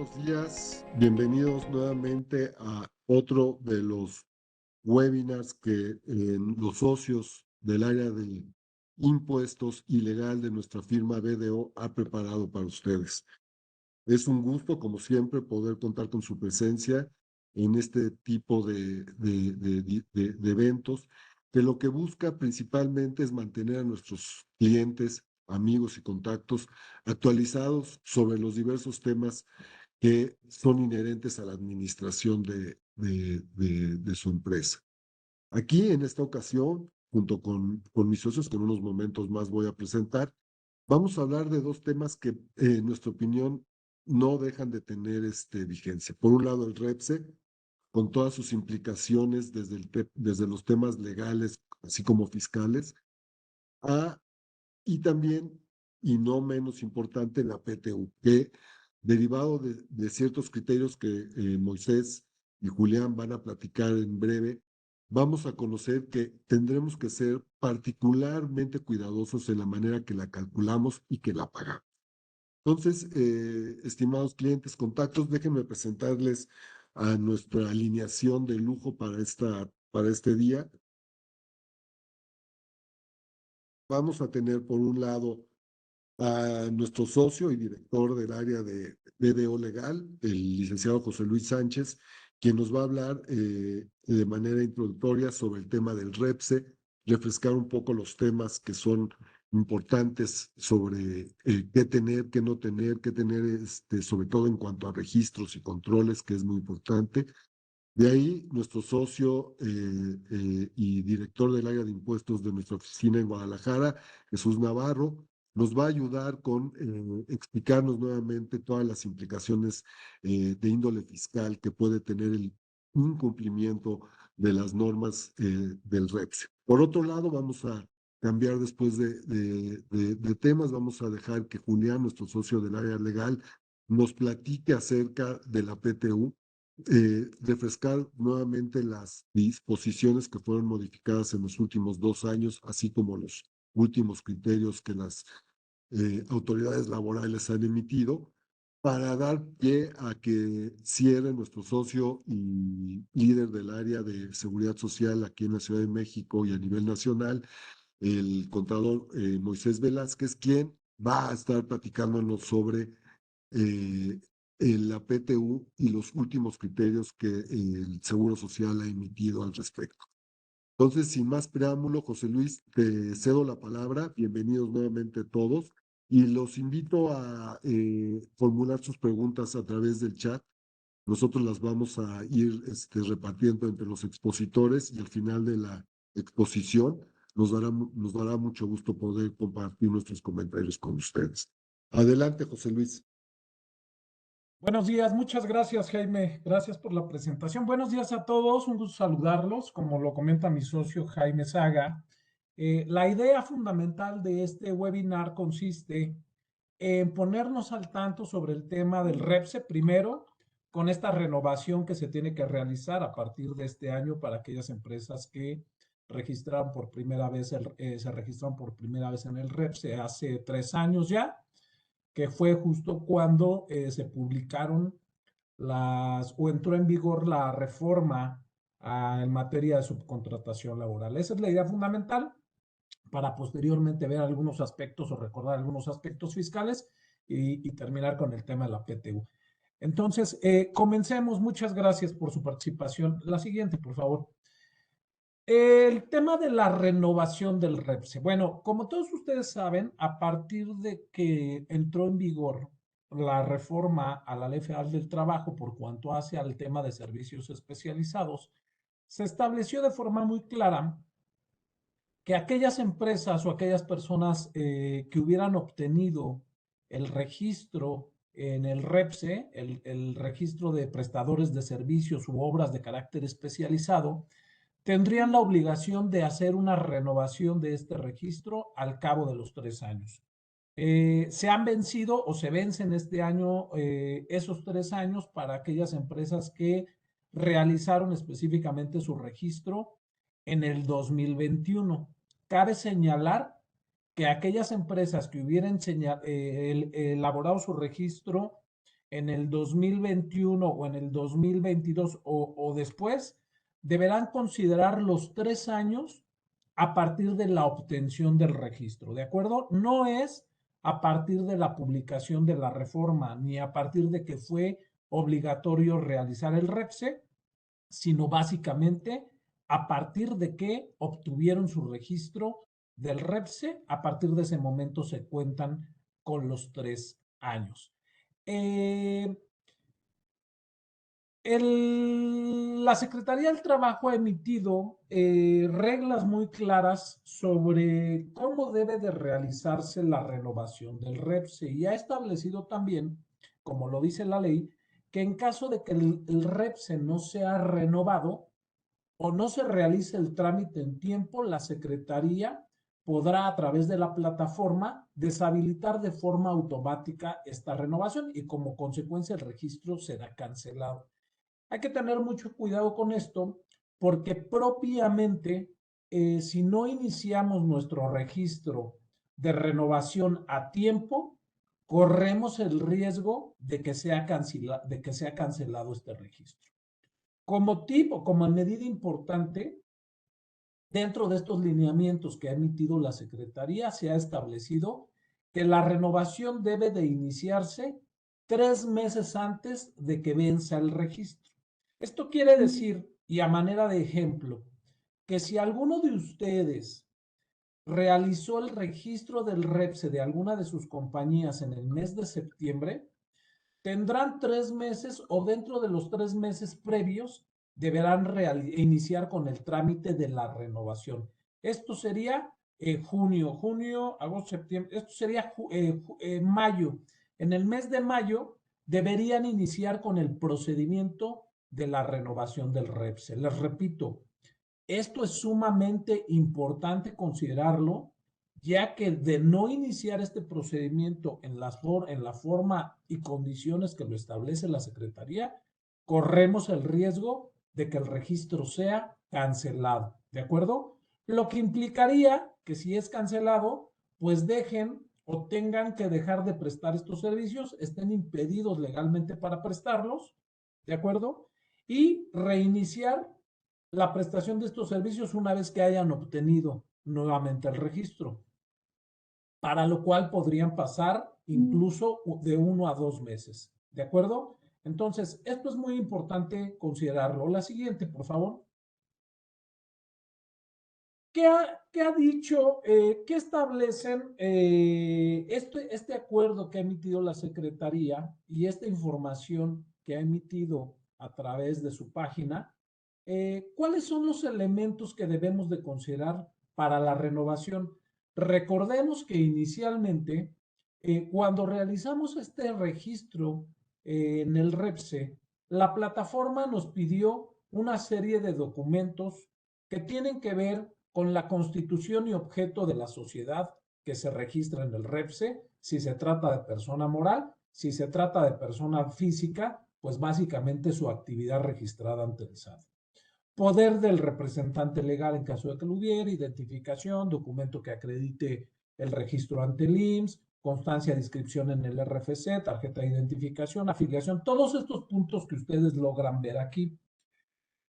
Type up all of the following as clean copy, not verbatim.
buenos días. Bienvenidos nuevamente a otro de los webinars que los socios del área de impuestos y legal de nuestra firma BDO ha preparado para ustedes. Es un gusto, como siempre, poder contar con su presencia en este tipo de eventos, que lo que busca principalmente es mantener a nuestros clientes, amigos y contactos actualizados sobre los diversos temas que son inherentes a la administración de su empresa. Aquí, en esta ocasión, junto con mis socios, que en unos momentos más voy a presentar, vamos a hablar de dos temas que, en nuestra opinión, no dejan de tener vigencia. Por un lado, el REPSE, con todas sus implicaciones desde los temas legales, así como fiscales, a, y también, y no menos importante, la PTU, que derivado de ciertos criterios que Moisés y Julián van a platicar en breve, vamos a conocer que tendremos que ser particularmente cuidadosos en la manera que la calculamos y que la pagamos. Entonces, estimados clientes, contactos, déjenme presentarles a nuestra alineación de lujo para este día. Vamos a tener, por un lado, a nuestro socio y director del área de BDO Legal, el licenciado José Luis Sánchez, quien nos va a hablar de manera introductoria sobre el tema del REPSE, refrescar un poco los temas que son importantes sobre qué tener, qué no tener, qué tener, sobre todo en cuanto a registros y controles, que es muy importante. De ahí, nuestro socio y director del área de impuestos de nuestra oficina en Guadalajara, Jesús Navarro, nos va a ayudar con explicarnos nuevamente todas las implicaciones de índole fiscal que puede tener el incumplimiento de las normas del REPSE. Por otro lado, vamos a cambiar después de temas, vamos a dejar que Julián, nuestro socio del área legal, nos platique acerca de la PTU, refrescar nuevamente las disposiciones que fueron modificadas en los últimos 2 años, así como los últimos criterios que las autoridades laborales han emitido, para dar pie a que cierre nuestro socio y líder del área de seguridad social aquí en la Ciudad de México y a nivel nacional, el contador Moisés Velázquez, quien va a estar platicándonos sobre eh, la PTU y los últimos criterios que el Seguro Social ha emitido al respecto. Entonces, sin más preámbulo, José Luis, te cedo la palabra. Bienvenidos nuevamente todos y los invito a formular sus preguntas a través del chat. Nosotros las vamos a ir repartiendo entre los expositores y al final de la exposición nos dará mucho gusto poder compartir nuestros comentarios con ustedes. Adelante, José Luis. Buenos días, muchas gracias, Jaime. Gracias por la presentación. Buenos días a todos, un gusto saludarlos. Como lo comenta mi socio Jaime Saga, la idea fundamental de este webinar consiste en ponernos al tanto sobre el tema del REPSE, primero, con esta renovación que se tiene que realizar a partir de este año para aquellas empresas que registraron por primera vez, se registraron por primera vez en el REPSE hace 3 años ya, que fue justo cuando se publicaron o entró en vigor la reforma en materia de subcontratación laboral. Esa es la idea fundamental para posteriormente ver algunos aspectos o recordar algunos aspectos fiscales y terminar con el tema de la PTU. Entonces, comencemos. Muchas gracias por su participación. La siguiente, por favor. El tema de la renovación del REPSE. Bueno, como todos ustedes saben, a partir de que entró en vigor la reforma a la Ley Federal del Trabajo por cuanto hace al tema de servicios especializados, se estableció de forma muy clara que aquellas empresas o aquellas personas que hubieran obtenido el registro en el REPSE, el registro de prestadores de servicios u obras de carácter especializado, tendrían la obligación de hacer una renovación de este registro al cabo de los 3 años. Se han vencido o se vencen este año esos 3 años para aquellas empresas que realizaron específicamente su registro en el 2021. Cabe señalar que aquellas empresas que hubieran elaborado su registro en el 2021 o en el 2022 o después, deberán considerar los 3 años a partir de la obtención del registro, ¿de acuerdo? No es a partir de la publicación de la reforma, ni a partir de que fue obligatorio realizar el REPSE, sino básicamente a partir de que obtuvieron su registro del REPSE, a partir de ese momento se cuentan con los 3 años. La Secretaría del Trabajo ha emitido reglas muy claras sobre cómo debe de realizarse la renovación del REPSE y ha establecido también, como lo dice la ley, que en caso de que el REPSE no sea renovado o no se realice el trámite en tiempo, la Secretaría podrá a través de la plataforma deshabilitar de forma automática esta renovación y como consecuencia el registro será cancelado. Hay que tener mucho cuidado con esto porque propiamente si no iniciamos nuestro registro de renovación a tiempo, corremos el riesgo de que sea cancelado este registro. Como tip o como medida importante, dentro de estos lineamientos que ha emitido la Secretaría, se ha establecido que la renovación debe de iniciarse 3 meses antes de que venza el registro. Esto quiere decir, y a manera de ejemplo, que si alguno de ustedes realizó el registro del REPSE de alguna de sus compañías en el mes de septiembre, tendrán 3 meses o dentro de los 3 meses previos deberán iniciar con el trámite de la renovación. Esto sería junio, agosto, septiembre, esto sería mayo. En el mes de mayo deberían iniciar con el procedimiento de la renovación del REPSE. Les repito, esto es sumamente importante considerarlo, ya que de no iniciar este procedimiento en la forma y condiciones que lo establece la Secretaría, corremos el riesgo de que el registro sea cancelado, ¿de acuerdo? Lo que implicaría que si es cancelado, pues dejen o tengan que dejar de prestar estos servicios, estén impedidos legalmente para prestarlos, ¿de acuerdo? Y reiniciar la prestación de estos servicios una vez que hayan obtenido nuevamente el registro, para lo cual podrían pasar incluso de 1 a 2 meses. ¿De acuerdo? Entonces, esto es muy importante considerarlo. La siguiente, por favor. ¿Qué ha dicho, qué establecen este acuerdo que ha emitido la Secretaría y esta información que ha emitido a través de su página? ¿Cuáles son los elementos que debemos de considerar para la renovación? Recordemos que inicialmente, cuando realizamos este registro en el REPSE, la plataforma nos pidió una serie de documentos que tienen que ver con la constitución y objeto de la sociedad que se registra en el REPSE, si se trata de persona moral, si se trata de persona física, pues básicamente su actividad registrada ante el SAT. Poder del representante legal en caso de que lo hubiera, identificación, documento que acredite el registro ante el IMSS, constancia de inscripción en el RFC, tarjeta de identificación, afiliación, todos estos puntos que ustedes logran ver aquí.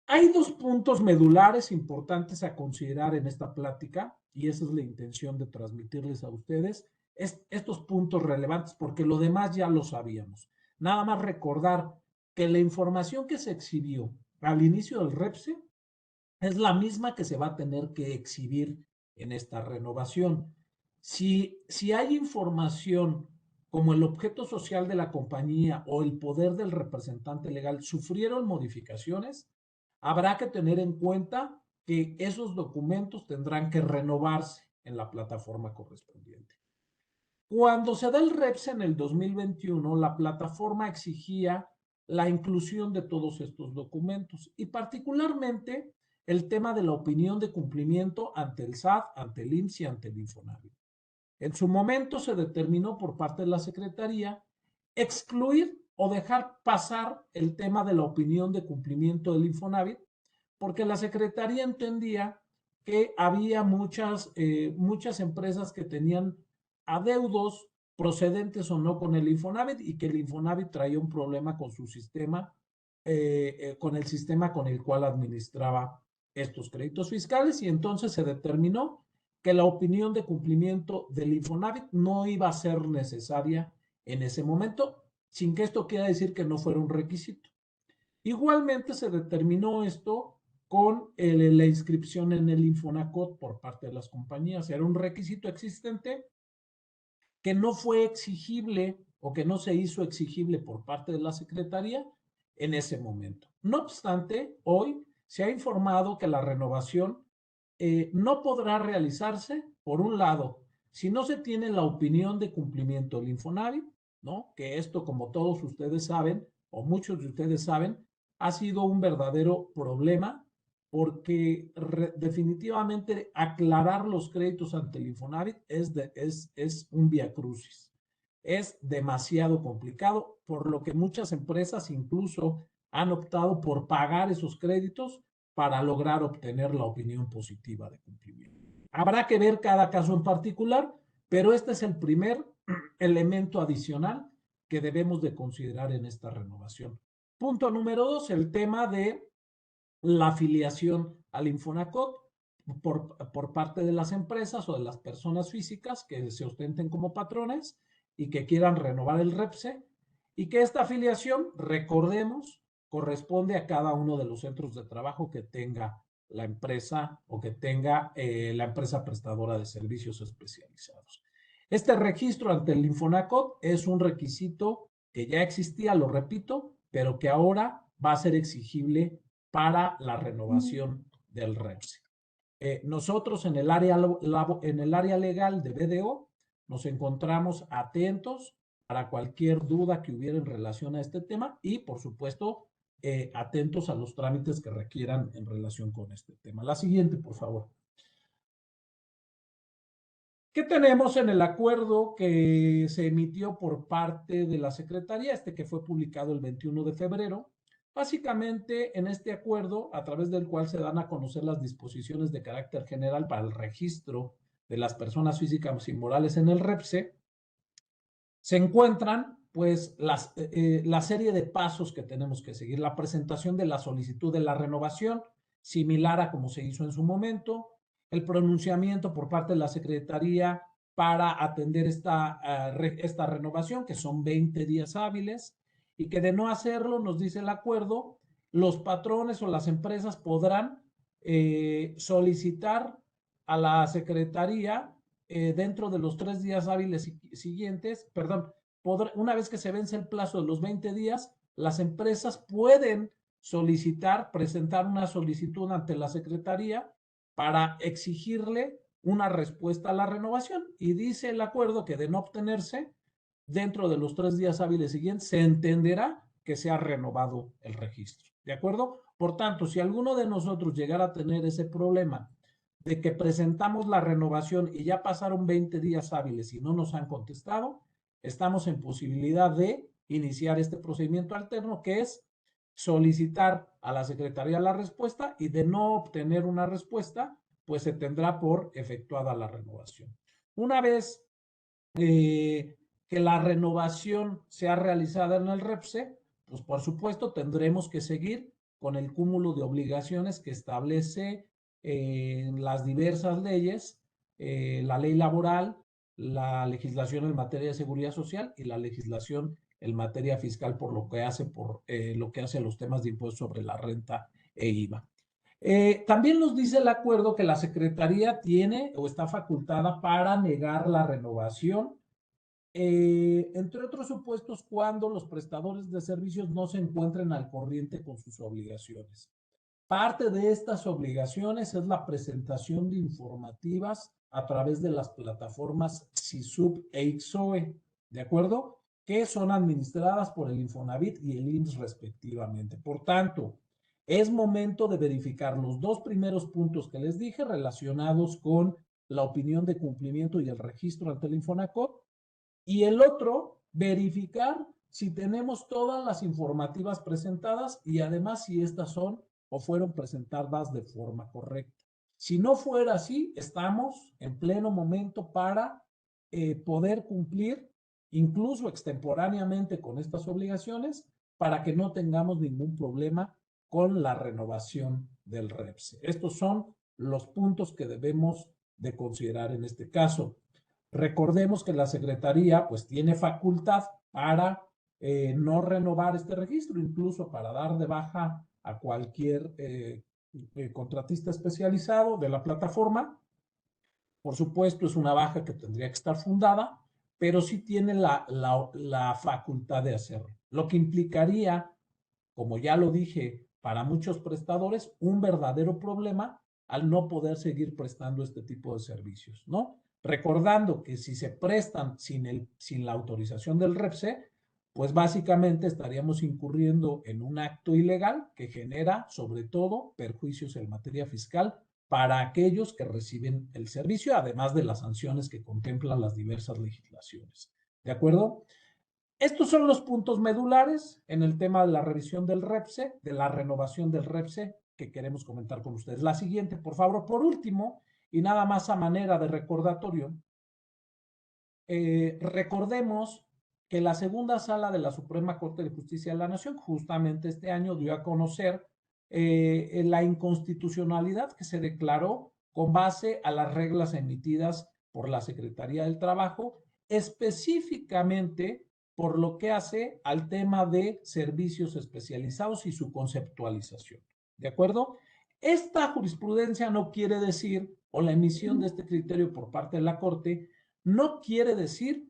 Hay 2 puntos medulares importantes a considerar en esta plática y esa es la intención de transmitirles a ustedes estos puntos relevantes porque lo demás ya lo sabíamos. Nada más recordar que la información que se exhibió al inicio del REPSE es la misma que se va a tener que exhibir en esta renovación. Si hay información como el objeto social de la compañía o el poder del representante legal sufrieron modificaciones, habrá que tener en cuenta que esos documentos tendrán que renovarse en la plataforma correspondiente. Cuando se da el REPSE en el 2021, la plataforma exigía la inclusión de todos estos documentos y particularmente el tema de la opinión de cumplimiento ante el SAT, ante el IMSS y ante el Infonavit. En su momento se determinó por parte de la Secretaría excluir o dejar pasar el tema de la opinión de cumplimiento del Infonavit porque la Secretaría entendía que había muchas empresas que tenían adeudos procedentes o no con el Infonavit y que el Infonavit traía un problema con su sistema, con el sistema con el cual administraba estos créditos fiscales, y entonces se determinó que la opinión de cumplimiento del Infonavit no iba a ser necesaria en ese momento, sin que esto quiera decir que no fuera un requisito. Igualmente se determinó esto con la inscripción en el Infonacot por parte de las compañías. Era un requisito existente que no fue exigible o que no se hizo exigible por parte de la Secretaría en ese momento. No obstante, hoy se ha informado que la renovación no podrá realizarse, por un lado, si no se tiene la opinión de cumplimiento del Infonavit, ¿no? Que esto, como todos ustedes saben, o muchos de ustedes saben, ha sido un verdadero problema porque definitivamente aclarar los créditos ante el Infonavit es un viacrucis. Es demasiado complicado, por lo que muchas empresas incluso han optado por pagar esos créditos para lograr obtener la opinión positiva de cumplimiento. Habrá que ver cada caso en particular, pero este es el primer elemento adicional que debemos de considerar en esta renovación. Punto número 2, el tema de la afiliación al Infonacot por parte de las empresas o de las personas físicas que se ostenten como patrones y que quieran renovar el REPSE, y que esta afiliación, recordemos, corresponde a cada uno de los centros de trabajo que tenga la empresa o que tenga la empresa prestadora de servicios especializados. Este registro ante el Infonacot es un requisito que ya existía, lo repito, pero que ahora va a ser exigible para la renovación del REPSE. Nosotros en el área legal de BDO nos encontramos atentos para cualquier duda que hubiera en relación a este tema y, por supuesto, atentos a los trámites que requieran en relación con este tema. La siguiente, por favor. ¿Qué tenemos en el acuerdo que se emitió por parte de la Secretaría, que fue publicado el 21 de febrero? Básicamente, en este acuerdo, a través del cual se dan a conocer las disposiciones de carácter general para el registro de las personas físicas y morales en el REPSE, se encuentran pues la serie de pasos que tenemos que seguir. La presentación de la solicitud de la renovación, similar a como se hizo en su momento, el pronunciamiento por parte de la Secretaría para atender esta renovación, que son 20 días hábiles, y que de no hacerlo, nos dice el acuerdo, los patrones o las empresas podrán solicitar a la Secretaría dentro de los 3 días hábiles siguientes, perdón, una vez que se vence el plazo de los 20 días, las empresas pueden solicitar, presentar una solicitud ante la Secretaría para exigirle una respuesta a la renovación. Y dice el acuerdo que de no obtenerse, dentro de los 3 días hábiles siguientes, se entenderá que se ha renovado el registro. ¿De acuerdo? Por tanto, si alguno de nosotros llegara a tener ese problema de que presentamos la renovación y ya pasaron 20 días hábiles y no nos han contestado, estamos en posibilidad de iniciar este procedimiento alterno, que es solicitar a la Secretaría la respuesta, y de no obtener una respuesta, pues se tendrá por efectuada la renovación. Una vez que la renovación sea realizada en el REPSE, pues por supuesto tendremos que seguir con el cúmulo de obligaciones que establece las diversas leyes, la ley laboral, la legislación en materia de seguridad social y la legislación en materia fiscal por lo que hace a los temas de impuestos sobre la renta e IVA. También nos dice el acuerdo que la Secretaría tiene o está facultada para negar la renovación, entre otros supuestos, cuando los prestadores de servicios no se encuentren al corriente con sus obligaciones. Parte de estas obligaciones es la presentación de informativas a través de las plataformas SISUB e IXOE, ¿de acuerdo? Que son administradas por el Infonavit y el IMSS respectivamente. Por tanto, es momento de verificar los dos primeros puntos que les dije relacionados con la opinión de cumplimiento y el registro ante el Infonacot, y el otro, verificar si tenemos todas las informativas presentadas y además si estas son o fueron presentadas de forma correcta. Si no fuera así, estamos en pleno momento para poder cumplir incluso extemporáneamente con estas obligaciones, para que no tengamos ningún problema con la renovación del REPSE. Estos son los puntos que debemos de considerar en este caso. Recordemos que la Secretaría pues tiene facultad para no renovar este registro, incluso para dar de baja a cualquier contratista especializado de la plataforma. Por supuesto, es una baja que tendría que estar fundada, pero sí tiene la facultad de hacerlo. Lo que implicaría, como ya lo dije, para muchos prestadores, un verdadero problema al no poder seguir prestando este tipo de servicios, ¿no? Recordando que si se prestan sin la autorización del REPSE, pues básicamente estaríamos incurriendo en un acto ilegal que genera, sobre todo, perjuicios en materia fiscal para aquellos que reciben el servicio, además de las sanciones que contemplan las diversas legislaciones. ¿De acuerdo? Estos son los puntos medulares en el tema de la revisión del REPSE, de la renovación del REPSE, que queremos comentar con ustedes. La siguiente, por favor, por último, y nada más a manera de recordatorio, recordemos que la segunda sala de la Suprema Corte de Justicia de la Nación justamente este año dio a conocer la inconstitucionalidad que se declaró con base a las reglas emitidas por la Secretaría del Trabajo, específicamente por lo que hace al tema de servicios especializados y su conceptualización. ¿De acuerdo? Esta jurisprudencia no quiere decir, o la emisión de este criterio por parte de la Corte, no quiere decir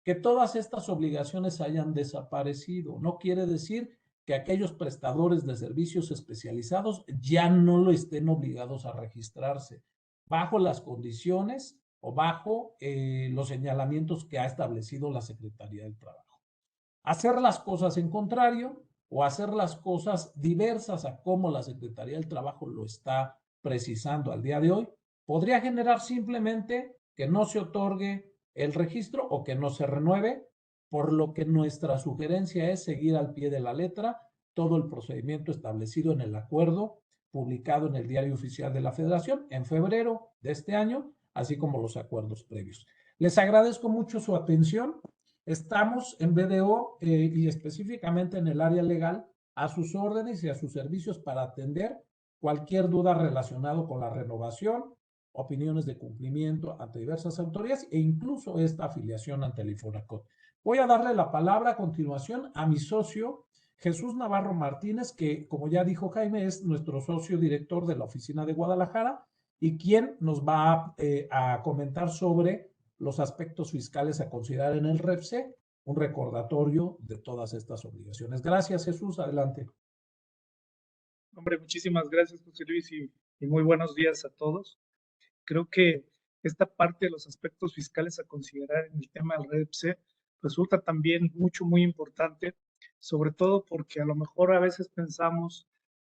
que todas estas obligaciones hayan desaparecido, no quiere decir que aquellos prestadores de servicios especializados ya no lo estén obligados a registrarse bajo las condiciones o bajo los señalamientos que ha establecido la Secretaría del Trabajo. Hacer las cosas en contrario o hacer las cosas diversas a cómo la Secretaría del Trabajo lo está precisando al día de hoy, podría generar simplemente que no se otorgue el registro o que no se renueve, por lo que nuestra sugerencia es seguir al pie de la letra todo el procedimiento establecido en el acuerdo publicado en el Diario Oficial de la Federación en febrero de este año, así como los acuerdos previos. Les agradezco mucho su atención. Estamos en BDO y específicamente en el área legal a sus órdenes y a sus servicios para atender cualquier duda relacionada con la renovación, opiniones de cumplimiento ante diversas autoridades e incluso esta afiliación ante el INFONACOT. Voy a darle la palabra a continuación a mi socio Jesús Navarro Martínez, que como ya dijo Jaime, es nuestro socio director de la oficina de Guadalajara y quien nos va a comentar sobre los aspectos fiscales a considerar en el REPSE, un recordatorio de todas estas obligaciones. Gracias, Jesús. Adelante. Hombre, muchísimas gracias, José Luis, y muy buenos días a todos. Creo que esta parte de los aspectos fiscales a considerar en el tema del REPSE resulta también muy importante, sobre todo porque a lo mejor a veces pensamos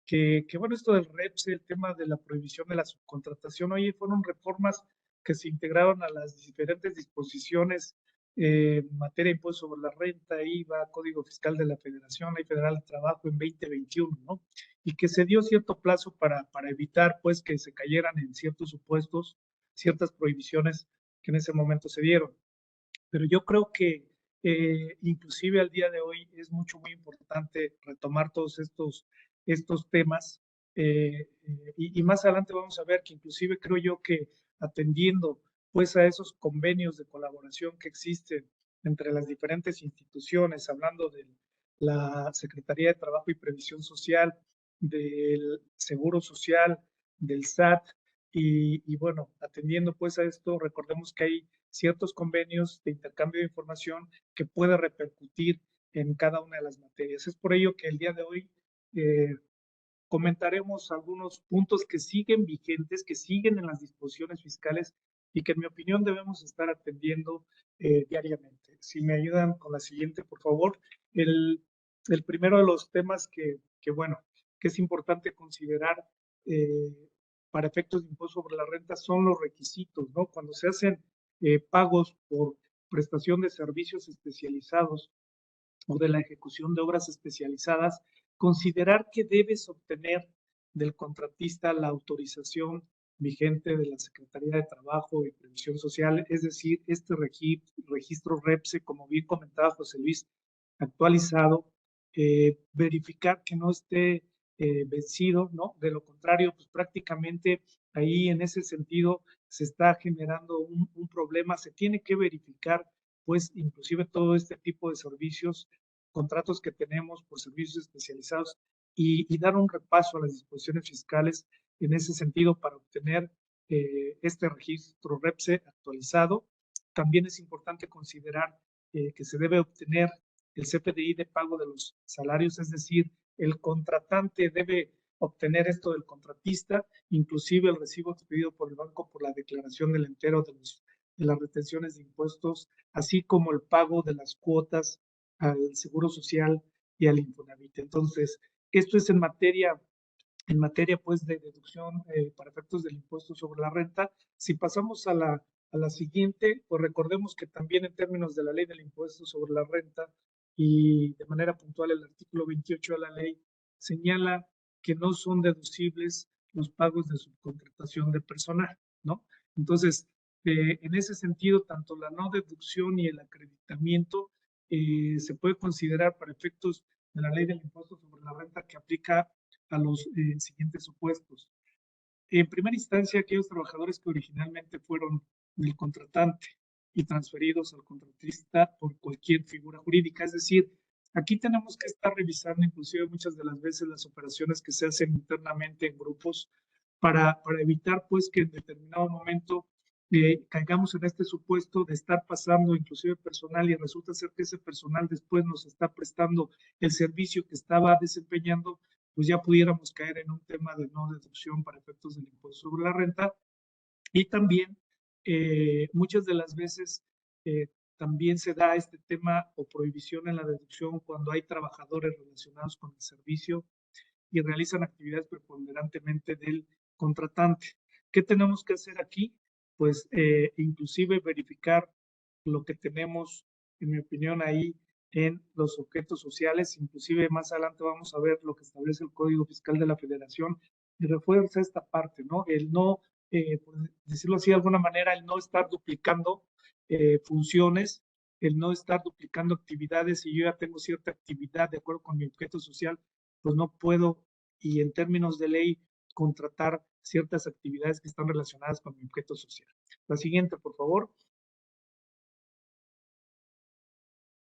que bueno, esto del REPSE, el tema de la prohibición de la subcontratación, oye, fueron reformas que se integraron a las diferentes disposiciones en materia de impuesto sobre la renta, IVA, Código Fiscal de la Federación, Ley Federal de Trabajo en 2021, ¿no? Y que se dio cierto plazo para evitar, pues, que se cayeran en ciertos supuestos, ciertas prohibiciones que en ese momento se dieron. Pero yo creo que inclusive al día de hoy es muy importante retomar todos estos temas y más adelante vamos a ver que inclusive creo yo que atendiendo pues a esos convenios de colaboración que existen entre las diferentes instituciones, hablando de la Secretaría de Trabajo y Previsión Social, del Seguro Social, del SAT y bueno, atendiendo pues a esto, recordemos que hay ciertos convenios de intercambio de información que puede repercutir en cada una de las materias. Es por ello que el día de hoy comentaremos algunos puntos que siguen vigentes, que siguen en las disposiciones fiscales y que en mi opinión debemos estar atendiendo diariamente. Si me ayudan con la siguiente, por favor. El primero de los temas bueno, que es importante considerar para efectos de impuesto sobre la renta son los requisitos, ¿no? Cuando se hacen pagos por prestación de servicios especializados o de la ejecución de obras especializadas, considerar que debes obtener del contratista la autorización vigente de la Secretaría de Trabajo y Previsión Social, es decir, este registro REPSE, como bien comentaba José Luis, actualizado, verificar que no esté vencido, ¿no? De lo contrario, pues prácticamente ahí en ese sentido se está generando un problema, se tiene que verificar, pues inclusive todo este tipo de servicios, contratos que tenemos por servicios especializados y dar un repaso a las disposiciones fiscales en ese sentido para obtener este registro REPSE actualizado. También es importante considerar que se debe obtener el CFDI de pago de los salarios, es decir, el contratante debe obtener esto del contratista, inclusive el recibo expedido por el banco por la declaración del entero de las retenciones de impuestos, así como el pago de las cuotas al Seguro Social y al Infonavit. Entonces, esto es en materia pues de deducción para efectos del impuesto sobre la renta. Si pasamos a la siguiente, pues recordemos que también en términos de la ley del impuesto sobre la renta y de manera puntual el artículo 28 de la ley señala que no son deducibles los pagos de subcontratación de personal, ¿no? Entonces, en ese sentido, tanto la no deducción y el acreditamiento se puede considerar para efectos de la ley del impuesto sobre la renta que aplica a los siguientes supuestos. En primera instancia, aquellos trabajadores que originalmente fueron del contratante y transferidos al contratista por cualquier figura jurídica. Es decir, aquí tenemos que estar revisando inclusive muchas de las veces las operaciones que se hacen internamente en grupos para evitar pues que en determinado momento caigamos en este supuesto de estar pasando inclusive personal y resulta ser que ese personal después nos está prestando el servicio que estaba desempeñando, pues ya pudiéramos caer en un tema de no deducción para efectos del impuesto sobre la renta. Y también muchas de las veces también se da este tema o prohibición en la deducción cuando hay trabajadores relacionados con el servicio y realizan actividades preponderantemente del contratante. ¿Qué tenemos que hacer aquí? Pues inclusive verificar lo que tenemos, en mi opinión, ahí en los objetos sociales. Inclusive más adelante vamos a ver lo que establece el Código Fiscal de la Federación y refuerza esta parte, ¿no? El no, por decirlo así de alguna manera, el no estar duplicando funciones, el no estar duplicando actividades. Si yo ya tengo cierta actividad de acuerdo con mi objeto social, pues no puedo, y en términos de ley, contratar ciertas actividades que están relacionadas con mi objeto social. La siguiente, por favor.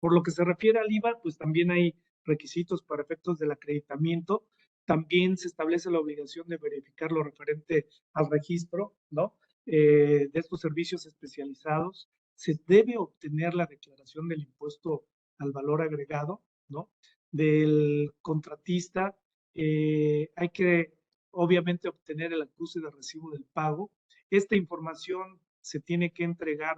Por lo que se refiere al IVA, pues también hay requisitos para efectos del acreditamiento. También se establece la obligación de verificar lo referente al registro, ¿no? De estos servicios especializados. Se debe obtener la declaración del impuesto al valor agregado, ¿no? Del contratista. Hay que, obviamente, obtener el acuse de recibo del pago. Esta información se tiene que entregar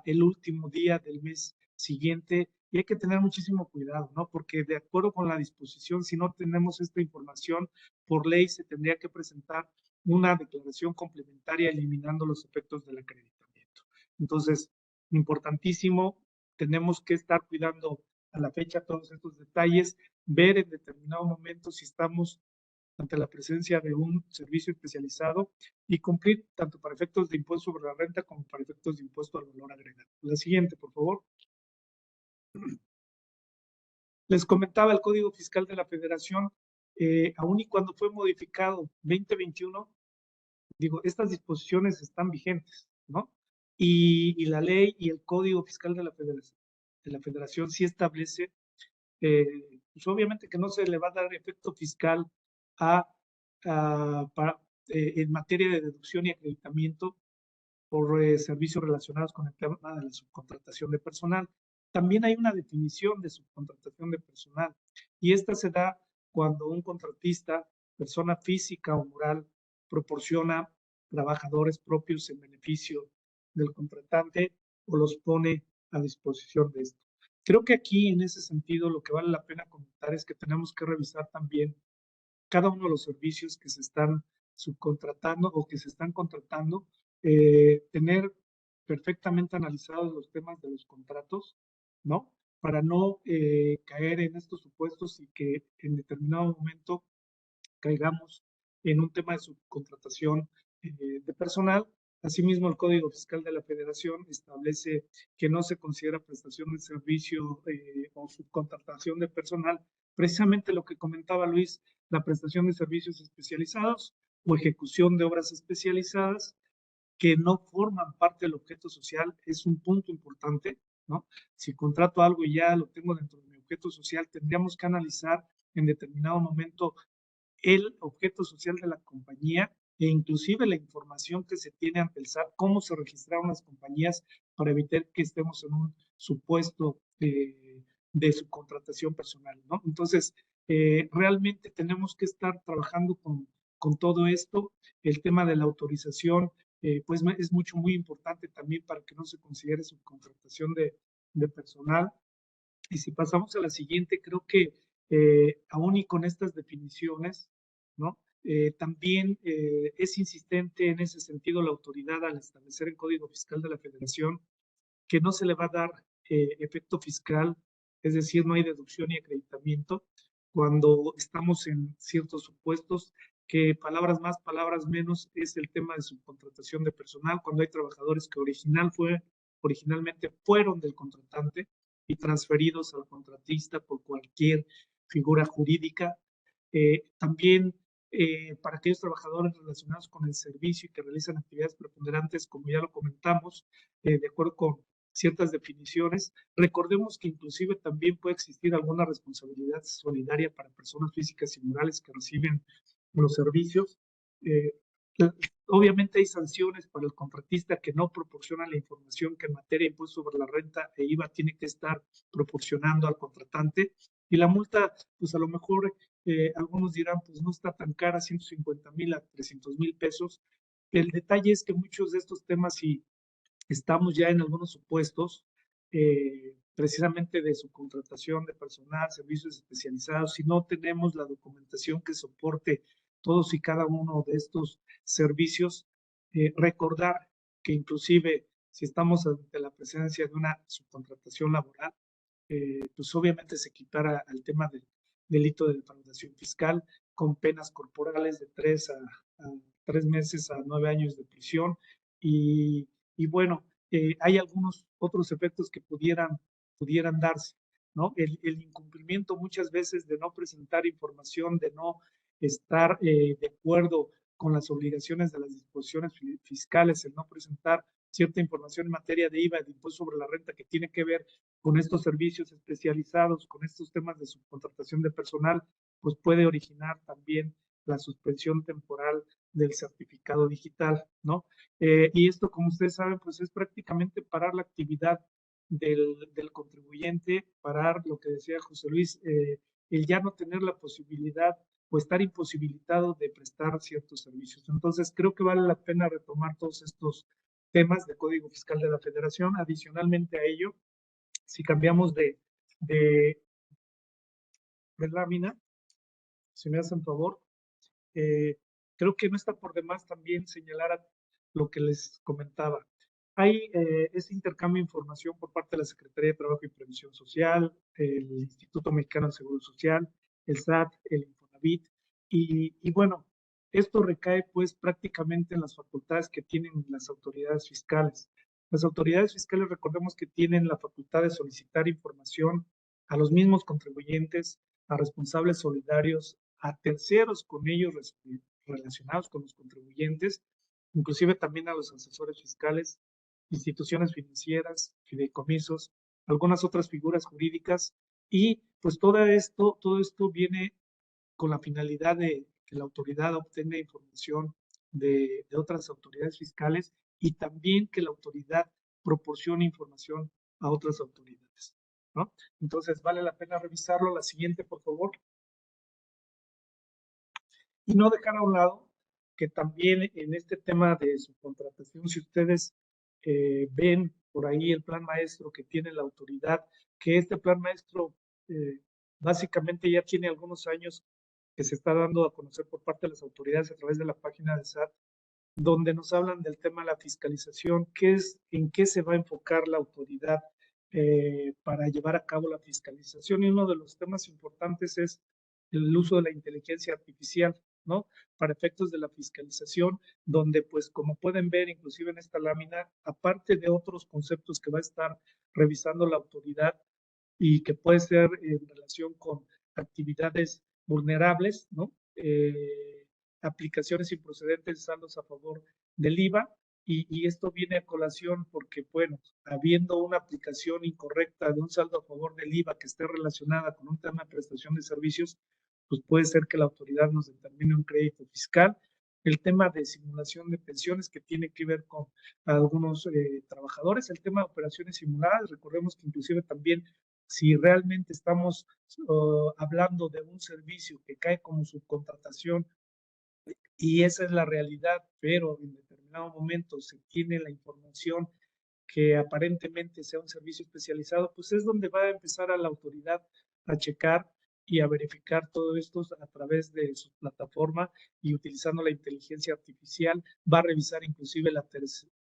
el último día del mes siguiente y hay que tener muchísimo cuidado, ¿no? Porque de acuerdo con la disposición, si no tenemos esta información, por ley se tendría que presentar una declaración complementaria eliminando los efectos del acreditamiento. Entonces, importantísimo, tenemos que estar cuidando a la fecha todos estos detalles, ver en determinado momento si estamos ante la presencia de un servicio especializado y cumplir tanto para efectos de impuesto sobre la renta como para efectos de impuesto al valor agregado. La siguiente, por favor. Les comentaba el Código Fiscal de la Federación, aun y cuando fue modificado 2021, digo, estas disposiciones están vigentes, ¿no? Y la ley y el Código Fiscal de la Federación sí establece, pues obviamente que no se le va a dar efecto fiscal en materia de deducción y acreditamiento por servicios relacionados con el tema de la subcontratación de personal. También hay una definición de subcontratación de personal y esta se da cuando un contratista, persona física o moral, proporciona trabajadores propios en beneficio del contratante o los pone a disposición de esto. Creo que aquí, en ese sentido, lo que vale la pena comentar es que tenemos que revisar también cada uno de los servicios que se están subcontratando o que se están contratando, tener perfectamente analizados los temas de los contratos, ¿no? Para no caer en estos supuestos y que en determinado momento caigamos en un tema de subcontratación de personal. Asimismo, el Código Fiscal de la Federación establece que no se considera prestación de servicio o subcontratación de personal, precisamente lo que comentaba Luis, la prestación de servicios especializados o ejecución de obras especializadas que no forman parte del objeto social es un punto importante, ¿no? Si contrato algo y ya lo tengo dentro de mi objeto social, tendríamos que analizar en determinado momento el objeto social de la compañía e inclusive la información que se tiene ante el SAT, cómo se registraron las compañías para evitar que estemos en un supuesto de subcontratación personal, ¿no? Entonces, realmente tenemos que estar trabajando con todo esto. El tema de la autorización, pues es muy importante también para que no se considere subcontratación de personal. Y si pasamos a la siguiente, creo que aún y con estas definiciones, ¿no? También es insistente en ese sentido la autoridad al establecer el Código Fiscal de la Federación que no se le va a dar efecto fiscal, es decir, no hay deducción ni acreditamiento cuando estamos en ciertos supuestos, que palabras más, palabras menos, es el tema de subcontratación de personal, cuando hay trabajadores que originalmente fueron del contratante y transferidos al contratista por cualquier figura jurídica. También para aquellos trabajadores relacionados con el servicio y que realizan actividades preponderantes, como ya lo comentamos, de acuerdo con ciertas definiciones. Recordemos que inclusive también puede existir alguna responsabilidad solidaria para personas físicas y morales que reciben los servicios. Obviamente hay sanciones para el contratista que no proporciona la información que en materia de impuesto sobre la renta e IVA tiene que estar proporcionando al contratante. Y la multa, pues a lo mejor algunos dirán, pues no está tan cara, 150,000 a 300,000 pesos. El detalle es que muchos de estos temas, si estamos ya en algunos supuestos, precisamente de subcontratación de personal, servicios especializados, si no tenemos la documentación que soporte todos y cada uno de estos servicios, recordar que inclusive si estamos ante la presencia de una subcontratación laboral, pues obviamente se equipara al tema del delito de defraudación fiscal con penas corporales de 3 a 3 meses a 9 años de prisión y bueno, hay algunos otros efectos que pudieran darse, ¿no? El incumplimiento muchas veces de no presentar información, de no estar de acuerdo con las obligaciones de las disposiciones fiscales, el no presentar cierta información en materia de IVA, de impuesto sobre la renta que tiene que ver con estos servicios especializados, con estos temas de subcontratación de personal, pues puede originar también la suspensión temporal del certificado digital, ¿no? Y esto, como ustedes saben, pues es prácticamente parar la actividad del contribuyente, parar lo que decía José Luis, el ya no tener la posibilidad o estar imposibilitado de prestar ciertos servicios. Entonces, creo que vale la pena retomar todos estos temas de Código Fiscal de la Federación. Adicionalmente a ello, si cambiamos de lámina, si me hacen favor, creo que no está por demás también señalar lo que les comentaba. Hay este intercambio de información por parte de la Secretaría de Trabajo y Previsión Social, el Instituto Mexicano de Seguro Social, el SAT, el Infonavit, y bueno, esto recae pues prácticamente en las facultades que tienen las autoridades fiscales. Las autoridades fiscales, recordemos que tienen la facultad de solicitar información a los mismos contribuyentes, a responsables solidarios, a terceros con ellos relacionados con los contribuyentes, inclusive también a los asesores fiscales, instituciones financieras, fideicomisos, algunas otras figuras jurídicas y pues todo esto viene con la finalidad de que la autoridad obtenga información de otras autoridades fiscales y también que la autoridad proporcione información a otras autoridades, ¿no? Entonces vale la pena revisarlo. La siguiente, por favor. Y no dejar a un lado que también en este tema de subcontratación, si ustedes ven por ahí el plan maestro que tiene la autoridad, que este plan maestro básicamente ya tiene algunos años que se está dando a conocer por parte de las autoridades a través de la página de SAT, donde nos hablan del tema de la fiscalización, en qué se va a enfocar la autoridad para llevar a cabo la fiscalización. Y uno de los temas importantes es el uso de la inteligencia artificial. ¿no? Para efectos de la fiscalización, donde pues como pueden ver inclusive en esta lámina, aparte de otros conceptos que va a estar revisando la autoridad y que puede ser en relación con actividades vulnerables, ¿no? Aplicaciones improcedentes de saldos a favor del IVA, y esto viene a colación porque, bueno, habiendo una aplicación incorrecta de un saldo a favor del IVA que esté relacionada con un tema de prestación de servicios, pues puede ser que la autoridad nos determine un crédito fiscal. El tema de simulación de pensiones que tiene que ver con algunos trabajadores, el tema de operaciones simuladas, recordemos que inclusive también si realmente estamos hablando de un servicio que cae como subcontratación y esa es la realidad, pero en determinado momento se tiene la información que aparentemente sea un servicio especializado, pues es donde va a empezar a la autoridad a checar y a verificar todo esto a través de su plataforma y utilizando la inteligencia artificial, va a revisar inclusive la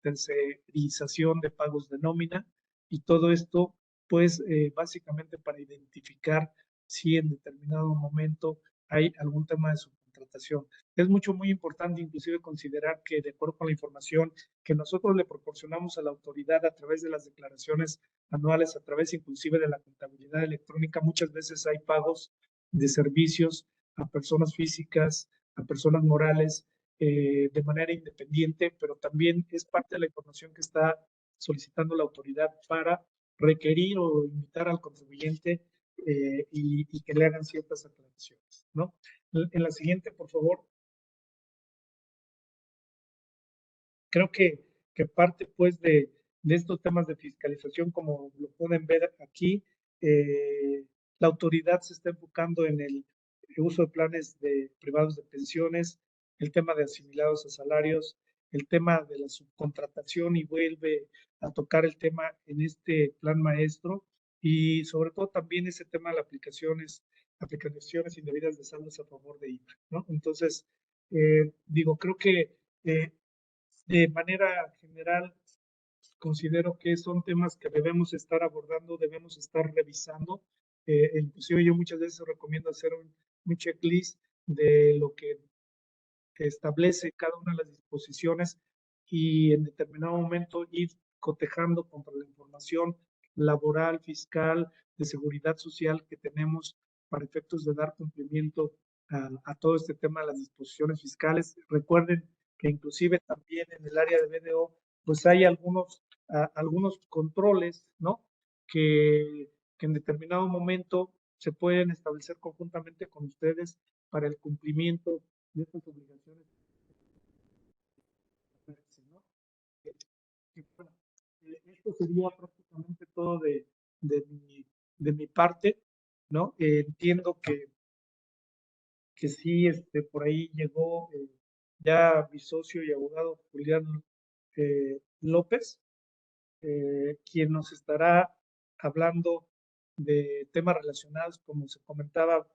tercerización de pagos de nómina y todo esto, pues básicamente para identificar si en determinado momento hay algún tema de subcontratación. Es muy importante inclusive considerar que de acuerdo con la información que nosotros le proporcionamos a la autoridad a través de las declaraciones anuales, a través inclusive de la contabilidad electrónica, muchas veces hay pagos de servicios a personas físicas, a personas morales, de manera independiente, pero también es parte de la información que está solicitando la autoridad para requerir o invitar al contribuyente y que le hagan ciertas aclaraciones, ¿no? En la siguiente, por favor. Creo que parte pues de estos temas de fiscalización, como lo pueden ver aquí, la autoridad se está enfocando en el uso de planes privados de pensiones, el tema de asimilados a salarios, el tema de la subcontratación y vuelve a tocar el tema en este plan maestro y sobre todo también ese tema de las aplicaciones indebidas de saldos a favor de IVA, ¿no? Entonces, creo que de manera general, considero que son temas que debemos estar abordando, debemos estar revisando. Inclusive yo muchas veces recomiendo hacer un checklist de lo que establece cada una de las disposiciones y en determinado momento ir cotejando contra la información laboral, fiscal, de seguridad social que tenemos para efectos de dar cumplimiento a todo este tema de las disposiciones fiscales. Recuerden que inclusive también en el área de BDO, pues hay algunos controles, ¿no? Que en determinado momento se pueden establecer conjuntamente con ustedes para el cumplimiento de estas obligaciones. ¿No? Bueno, esto sería prácticamente todo de mi parte, ¿no? Entiendo que sí, por ahí llegó ya mi socio y abogado Julián López, quien nos estará hablando de temas relacionados, como se comentaba,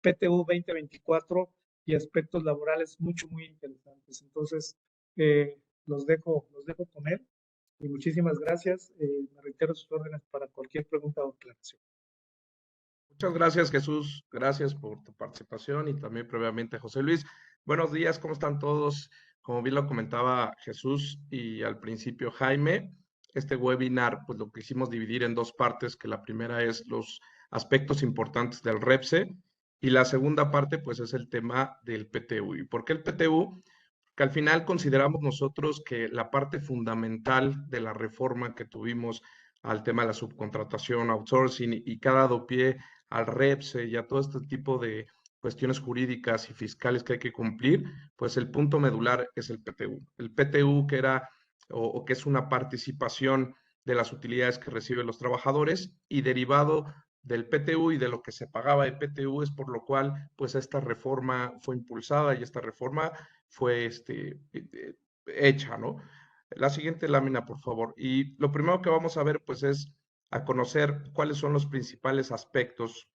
PTU 2024 y aspectos laborales muy interesantes. Entonces, los dejo con él y muchísimas gracias. Me reitero sus órdenes para cualquier pregunta o aclaración. Muchas gracias, Jesús. Gracias por tu participación y también previamente José Luis. Buenos días, ¿cómo están todos? Como bien lo comentaba Jesús y al principio Jaime, este webinar pues lo quisimos dividir en dos partes, que la primera es los aspectos importantes del REPSE y la segunda parte pues es el tema del PTU. ¿Y por qué el PTU? Que al final consideramos nosotros que la parte fundamental de la reforma que tuvimos al tema de la subcontratación, outsourcing y que ha dado pie al REPSE y a todo este tipo de cuestiones jurídicas y fiscales que hay que cumplir, pues el punto medular es el PTU. El PTU que era o que es una participación de las utilidades que reciben los trabajadores y derivado del PTU y de lo que se pagaba de PTU es por lo cual pues esta reforma fue impulsada y esta reforma fue hecha, ¿no? La siguiente lámina, por favor. Y lo primero que vamos a ver, pues, es a conocer cuáles son los principales aspectos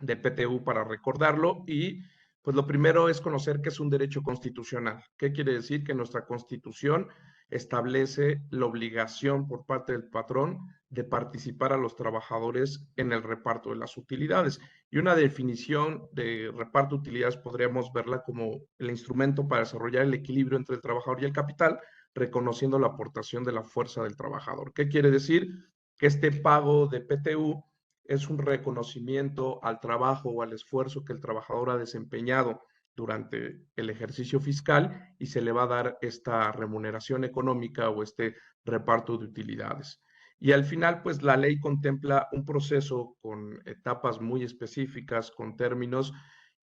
de PTU para recordarlo y, pues, lo primero es conocer que es un derecho constitucional. ¿Qué quiere decir? Que nuestra Constitución establece la obligación por parte del patrón de participar a los trabajadores en el reparto de las utilidades. Y una definición de reparto de utilidades podríamos verla como el instrumento para desarrollar el equilibrio entre el trabajador y el capital, reconociendo la aportación de la fuerza del trabajador. ¿Qué quiere decir? Que este pago de PTU es un reconocimiento al trabajo o al esfuerzo que el trabajador ha desempeñado durante el ejercicio fiscal y se le va a dar esta remuneración económica o este reparto de utilidades. Y al final, pues la ley contempla un proceso con etapas muy específicas, con términos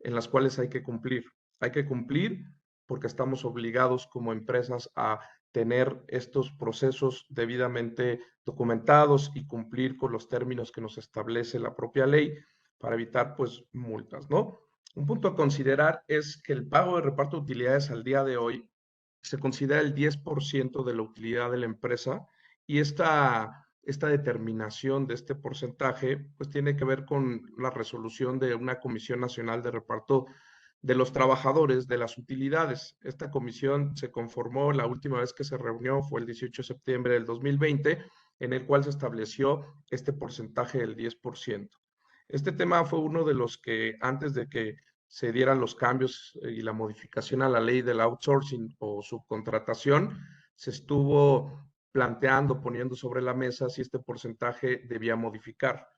en las cuales hay que cumplir. Hay que cumplir porque estamos obligados como empresas a tener estos procesos debidamente documentados y cumplir con los términos que nos establece la propia ley para evitar, pues, multas, ¿no? Un punto a considerar es que el pago de reparto de utilidades al día de hoy se considera el 10% de la utilidad de la empresa y esta determinación de este porcentaje pues tiene que ver con la resolución de una Comisión Nacional de Reparto de los Trabajadores de las Utilidades. Esta comisión se conformó, la última vez que se reunió fue el 18 de septiembre del 2020, en el cual se estableció este porcentaje del 10%. Este tema fue uno de los que antes de que se dieran los cambios y la modificación a la ley del outsourcing o subcontratación, se estuvo planteando, poniendo sobre la mesa si este porcentaje debía modificar.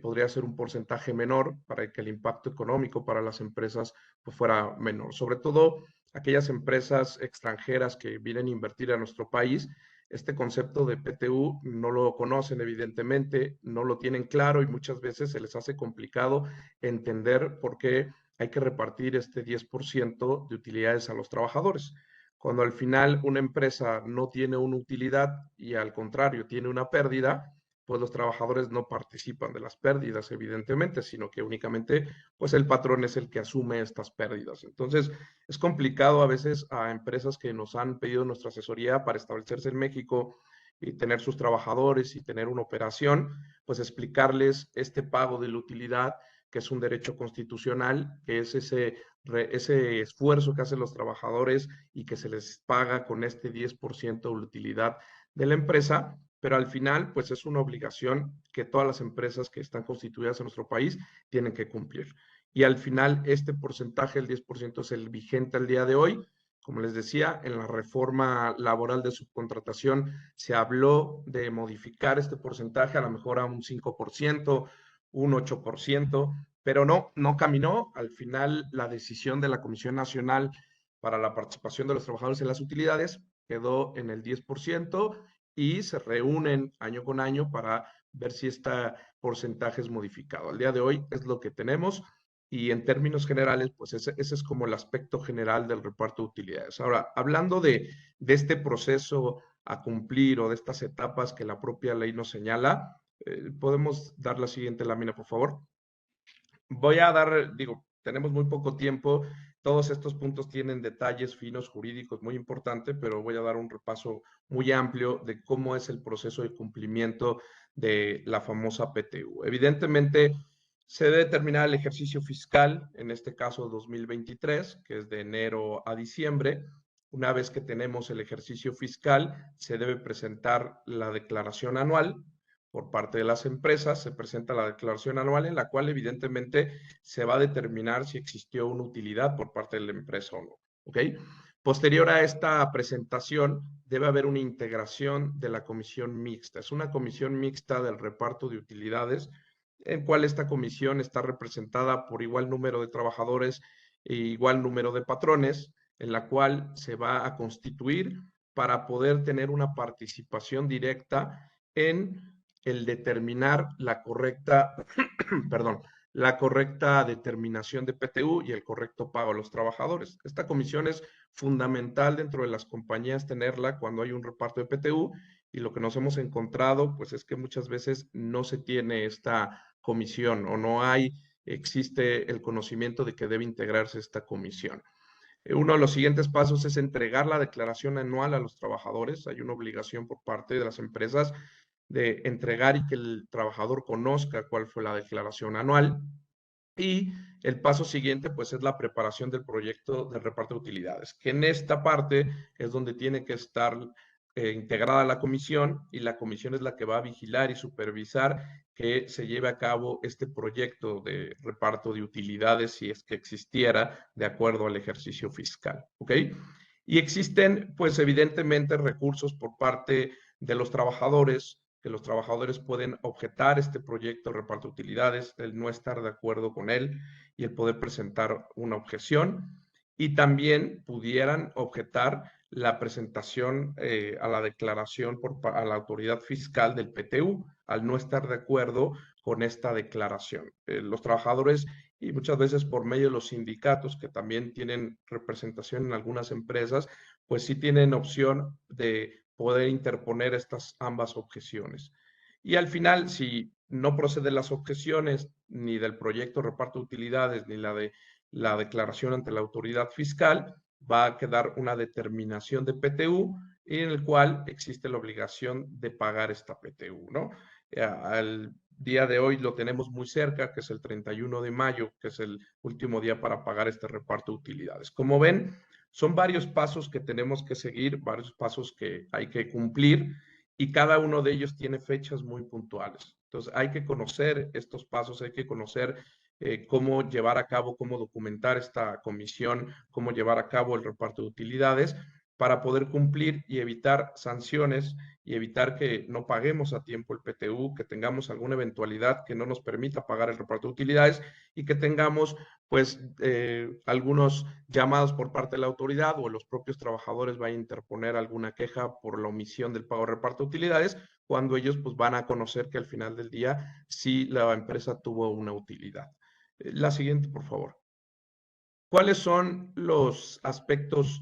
Podría ser un porcentaje menor para que el impacto económico para las empresas pues, fuera menor. Sobre todo aquellas empresas extranjeras que vienen a invertir a nuestro país, este concepto de PTU no lo conocen evidentemente, no lo tienen claro y muchas veces se les hace complicado entender por qué hay que repartir este 10% de utilidades a los trabajadores. Cuando al final una empresa no tiene una utilidad y al contrario tiene una pérdida, pues los trabajadores no participan de las pérdidas, evidentemente, sino que únicamente pues el patrón es el que asume estas pérdidas. Entonces, es complicado a veces a empresas que nos han pedido nuestra asesoría para establecerse en México y tener sus trabajadores y tener una operación, pues explicarles este pago de la utilidad, que es un derecho constitucional, que es ese esfuerzo que hacen los trabajadores y que se les paga con este 10% de utilidad de la empresa, pero al final, pues es una obligación que todas las empresas que están constituidas en nuestro país tienen que cumplir. Y al final, este porcentaje, el 10%, es el vigente al día de hoy. Como les decía, en la reforma laboral de subcontratación se habló de modificar este porcentaje a lo mejor a un 5%, un 8%, pero no caminó. Al final, la decisión de la Comisión Nacional para la Participación de los Trabajadores en las Utilidades quedó en el 10% y se reúnen año con año para ver si este porcentaje es modificado. Al día de hoy es lo que tenemos y en términos generales, pues ese es como el aspecto general del reparto de utilidades. Ahora, hablando de este proceso a cumplir o de estas etapas que la propia ley nos señala, podemos dar la siguiente lámina, por favor. Voy a dar, tenemos muy poco tiempo, todos estos puntos tienen detalles finos jurídicos muy importantes, pero voy a dar un repaso muy amplio de cómo es el proceso de cumplimiento de la famosa PTU. Evidentemente, se debe terminar el ejercicio fiscal, en este caso 2023, que es de enero a diciembre. Una vez que tenemos el ejercicio fiscal, se debe presentar la declaración anual. Por parte de las empresas se presenta la declaración anual en la cual evidentemente se va a determinar si existió una utilidad por parte de la empresa o no. ¿Ok? Posterior a esta presentación debe haber una integración de la comisión mixta. Es una comisión mixta del reparto de utilidades en cual esta comisión está representada por igual número de trabajadores e igual número de patrones, en la cual se va a constituir para poder tener una participación directa en el determinar la correcta, perdón, la correcta determinación de PTU y el correcto pago a los trabajadores. Esta comisión es fundamental dentro de las compañías tenerla cuando hay un reparto de PTU y lo que nos hemos encontrado pues es que muchas veces no se tiene esta comisión o no existe el conocimiento de que debe integrarse esta comisión. Uno de los siguientes pasos es entregar la declaración anual a los trabajadores. Hay una obligación por parte de las empresas de entregar y que el trabajador conozca cuál fue la declaración anual. Y el paso siguiente, pues, es la preparación del proyecto de reparto de utilidades, que en esta parte es donde tiene que estar integrada a la comisión, y la comisión es la que va a vigilar y supervisar que se lleve a cabo este proyecto de reparto de utilidades, si es que existiera, de acuerdo al ejercicio fiscal, ¿ok? Y existen, pues evidentemente, recursos por parte de los trabajadores, que los trabajadores pueden objetar este proyecto de reparto de utilidades, el no estar de acuerdo con él y el poder presentar una objeción. Y también pudieran objetar la presentación a la declaración a la autoridad fiscal del PTU, al no estar de acuerdo con esta declaración. Los trabajadores, y muchas veces por medio de los sindicatos, que también tienen representación en algunas empresas, pues sí tienen opción de poder interponer estas ambas objeciones. Y al final, si no proceden las objeciones ni del proyecto de reparto de utilidades ni la de la declaración ante la autoridad fiscal, va a quedar una determinación de PTU en el cual existe la obligación de pagar esta PTU, ¿no? Al día de hoy lo tenemos muy cerca, que es el 31 de mayo, que es el último día para pagar este reparto de utilidades. Como ven, son varios pasos que tenemos que seguir, varios pasos que hay que cumplir, y cada uno de ellos tiene fechas muy puntuales. Entonces hay que conocer estos pasos, hay que conocer cómo llevar a cabo, cómo documentar esta comisión, cómo llevar a cabo el reparto de utilidades para poder cumplir y evitar sanciones y evitar que no paguemos a tiempo el PTU, que tengamos alguna eventualidad que no nos permita pagar el reparto de utilidades y que tengamos pues algunos llamados por parte de la autoridad o los propios trabajadores vayan a interponer alguna queja por la omisión del pago de reparto de utilidades, cuando ellos pues van a conocer que al final del día sí la empresa tuvo una utilidad. La siguiente, por favor. ¿Cuáles son los aspectos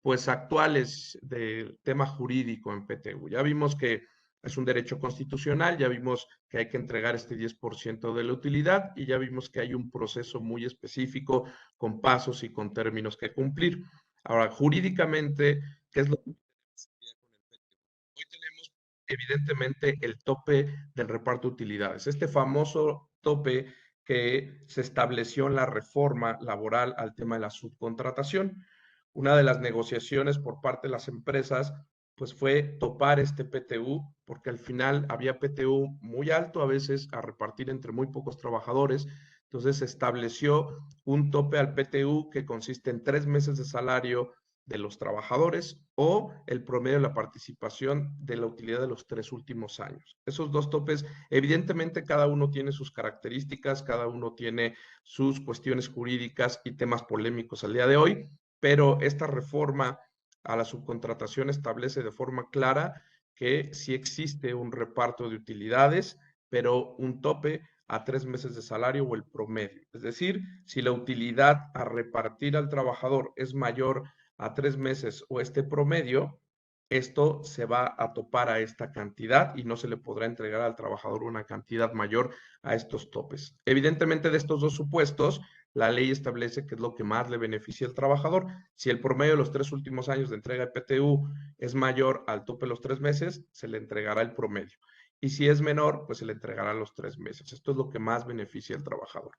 pues actuales del tema jurídico en PTU? Ya vimos que es un derecho constitucional, ya vimos que hay que entregar este 10% de la utilidad y ya vimos que hay un proceso muy específico con pasos y con términos que cumplir. Ahora, jurídicamente, ¿qué es lo que tenemos con el PTU? Hoy tenemos evidentemente el tope del reparto de utilidades, este famoso tope que se estableció en la reforma laboral al tema de la subcontratación. Una de las negociaciones por parte de las empresas pues fue topar este PTU, porque al final había PTU muy alto a veces a repartir entre muy pocos trabajadores. Entonces se estableció un tope al PTU que consiste en 3 meses de salario de los trabajadores o el promedio de la participación de la utilidad de los 3 últimos años. Esos dos topes, evidentemente cada uno tiene sus características, cada uno tiene sus cuestiones jurídicas y temas polémicos al día de hoy, pero esta reforma a la subcontratación establece de forma clara que sí existe un reparto de utilidades, pero un tope a 3 meses de salario o el promedio. Es decir, si la utilidad a repartir al trabajador es mayor a 3 meses o este promedio, esto se va a topar a esta cantidad y no se le podrá entregar al trabajador una cantidad mayor a estos topes. Evidentemente, de estos dos supuestos, la ley establece que es lo que más le beneficia al trabajador. Si el promedio de los 3 últimos años de entrega de PTU es mayor al tope de los 3 meses, se le entregará el promedio. Y si es menor, pues se le entregará los 3 meses. Esto es lo que más beneficia al trabajador.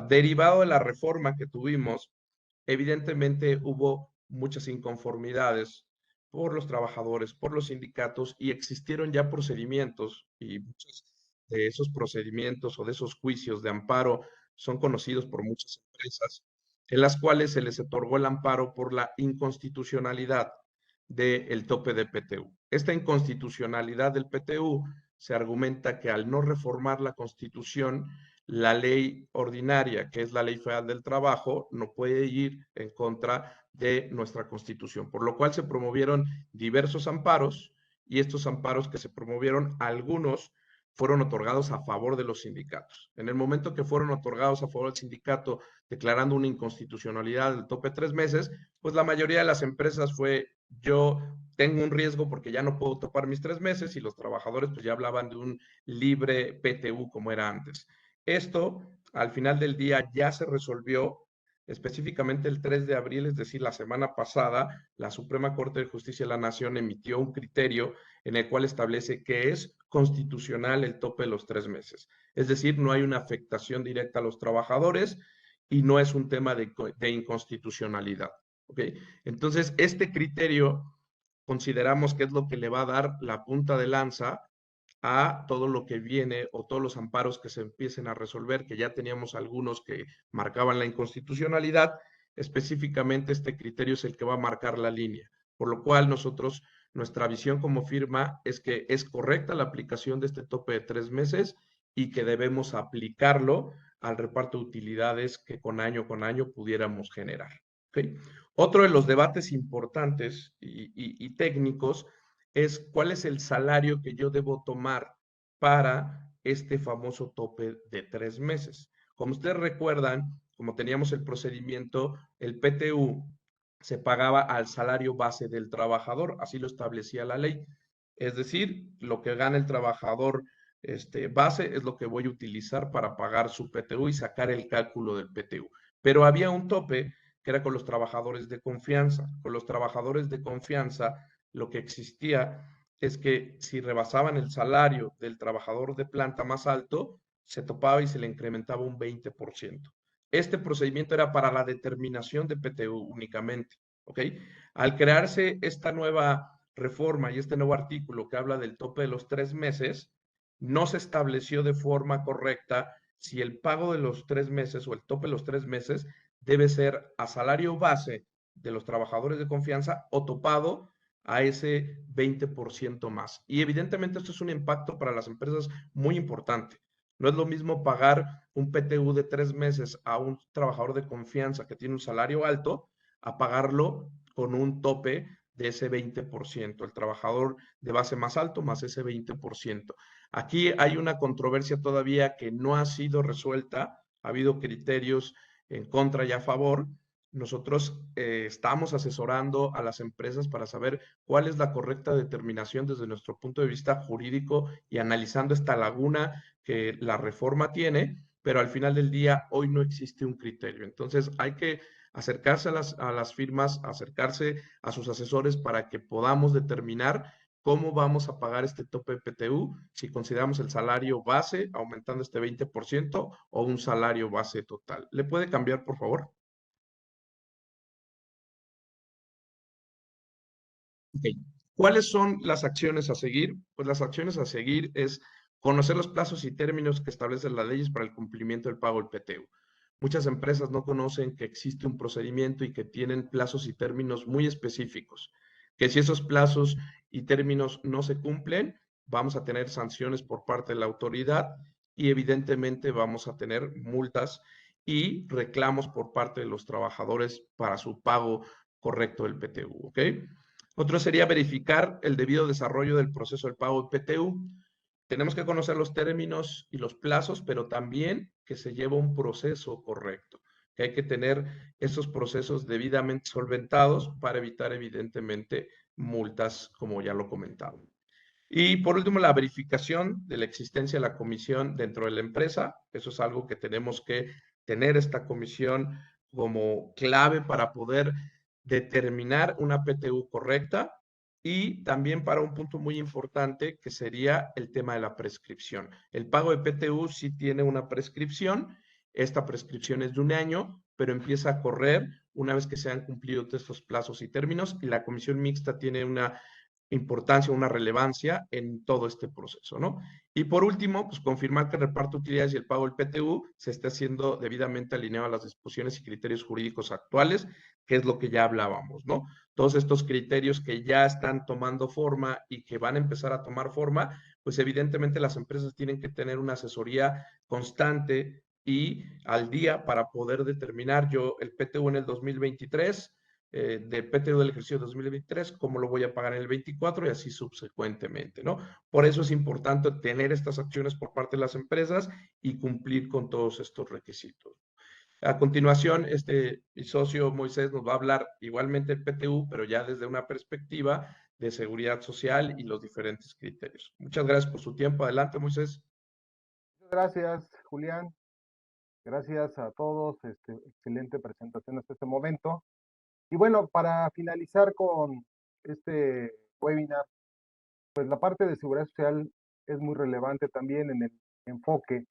Derivado de la reforma que tuvimos, evidentemente hubo muchas inconformidades por los trabajadores, por los sindicatos, y existieron ya procedimientos, y muchos de esos procedimientos o de esos juicios de amparo son conocidos por muchas empresas, en las cuales se les otorgó el amparo por la inconstitucionalidad del tope de PTU. Esta inconstitucionalidad del PTU se argumenta que al no reformar la Constitución, la ley ordinaria, que es la Ley Federal del Trabajo, no puede ir en contra de nuestra Constitución, por lo cual se promovieron diversos amparos, y estos amparos que se promovieron, algunos fueron otorgados a favor de los sindicatos. En el momento que fueron otorgados a favor del sindicato, declarando una inconstitucionalidad del tope de 3 meses, pues la mayoría de las empresas fue: yo tengo un riesgo porque ya no puedo topar mis 3 meses, y los trabajadores pues ya hablaban de un libre PTU como era antes. Esto, al final del día, ya se resolvió. Específicamente el 3 de abril, es decir, la semana pasada, la Suprema Corte de Justicia de la Nación emitió un criterio en el cual establece que es constitucional el tope de los 3 meses. Es decir, no hay una afectación directa a los trabajadores y no es un tema de inconstitucionalidad. ¿Okay? Entonces, este criterio consideramos que es lo que le va a dar la punta de lanza a todo lo que viene o todos los amparos que se empiecen a resolver, que ya teníamos algunos que marcaban la inconstitucionalidad. Específicamente este criterio es el que va a marcar la línea, por lo cual nosotros, nuestra visión como firma es que es correcta la aplicación de este tope de 3 meses y que debemos aplicarlo al reparto de utilidades que con año pudiéramos generar. ¿Okay? Otro de los debates importantes y técnicos es cuál es el salario que yo debo tomar para este famoso tope de 3 meses. Como ustedes recuerdan, como teníamos el procedimiento, el PTU se pagaba al salario base del trabajador, así lo establecía la ley. Es decir, lo que gana el trabajador base es lo que voy a utilizar para pagar su PTU y sacar el cálculo del PTU. Pero había un tope que era con los trabajadores de confianza. Con los trabajadores de confianza, lo que existía es que si rebasaban el salario del trabajador de planta más alto, se topaba y se le incrementaba un 20%. Este procedimiento era para la determinación de PTU únicamente, ¿ok? Al crearse esta nueva reforma y este nuevo artículo que habla del tope de los 3 meses, no se estableció de forma correcta si el pago de los 3 meses o el tope de los 3 meses debe ser a salario base de los trabajadores de confianza o topado a ese 20% más. Y evidentemente esto es un impacto para las empresas muy importante. No es lo mismo pagar un PTU de 3 meses a un trabajador de confianza que tiene un salario alto a pagarlo con un tope de ese 20%, el trabajador de base más alto más ese 20%. Aquí hay una controversia todavía que no ha sido resuelta, ha habido criterios en contra y a favor. Nosotros estamos asesorando a las empresas para saber cuál es la correcta determinación desde nuestro punto de vista jurídico y analizando esta laguna que la reforma tiene, pero al final del día hoy no existe un criterio. Entonces hay que acercarse a las firmas, acercarse a sus asesores para que podamos determinar cómo vamos a pagar este tope de PTU, si consideramos el salario base aumentando este 20% o un salario base total. ¿Le puede cambiar, por favor? Okay. ¿Cuáles son las acciones a seguir? Pues las acciones a seguir es conocer los plazos y términos que establecen las leyes para el cumplimiento del pago del PTU. Muchas empresas no conocen que existe un procedimiento y que tienen plazos y términos muy específicos, que si esos plazos y términos no se cumplen, vamos a tener sanciones por parte de la autoridad y evidentemente vamos a tener multas y reclamos por parte de los trabajadores para su pago correcto del PTU, ¿ok? Otro sería verificar el debido desarrollo del proceso del pago de PTU. Tenemos que conocer los términos y los plazos, pero también que se lleva un proceso correcto, que hay que tener esos procesos debidamente solventados para evitar evidentemente multas, como ya lo comentaba. Y por último, la verificación de la existencia de la comisión dentro de la empresa. Eso es algo que tenemos que tener esta comisión como clave para poder determinar una PTU correcta y también para un punto muy importante que sería el tema de la prescripción. El pago de PTU sí tiene una prescripción. Esta prescripción es de 1 año, pero empieza a correr una vez que se han cumplido estos plazos y términos y la comisión mixta tiene una importancia, una relevancia en todo este proceso, ¿no? Y por último, pues confirmar que el reparto de utilidades y el pago del PTU se esté haciendo debidamente alineado a las disposiciones y criterios jurídicos actuales, que es lo que ya hablábamos, ¿no? Todos estos criterios que ya están tomando forma y que van a empezar a tomar forma, pues evidentemente las empresas tienen que tener una asesoría constante y al día para poder determinar yo el PTU en el 2023 del PTU del ejercicio 2023, cómo lo voy a pagar en el 24 y así subsecuentemente, ¿no? Por eso es importante tener estas acciones por parte de las empresas y cumplir con todos estos requisitos. A continuación, mi socio Moisés nos va a hablar igualmente del PTU, pero ya desde una perspectiva de seguridad social y los diferentes criterios. Muchas gracias por su tiempo. Adelante, Moisés. Muchas gracias, Julián. Gracias a todos. Excelente presentación hasta este momento. Y bueno, para finalizar con este webinar, pues la parte de seguridad social es muy relevante también en el enfoque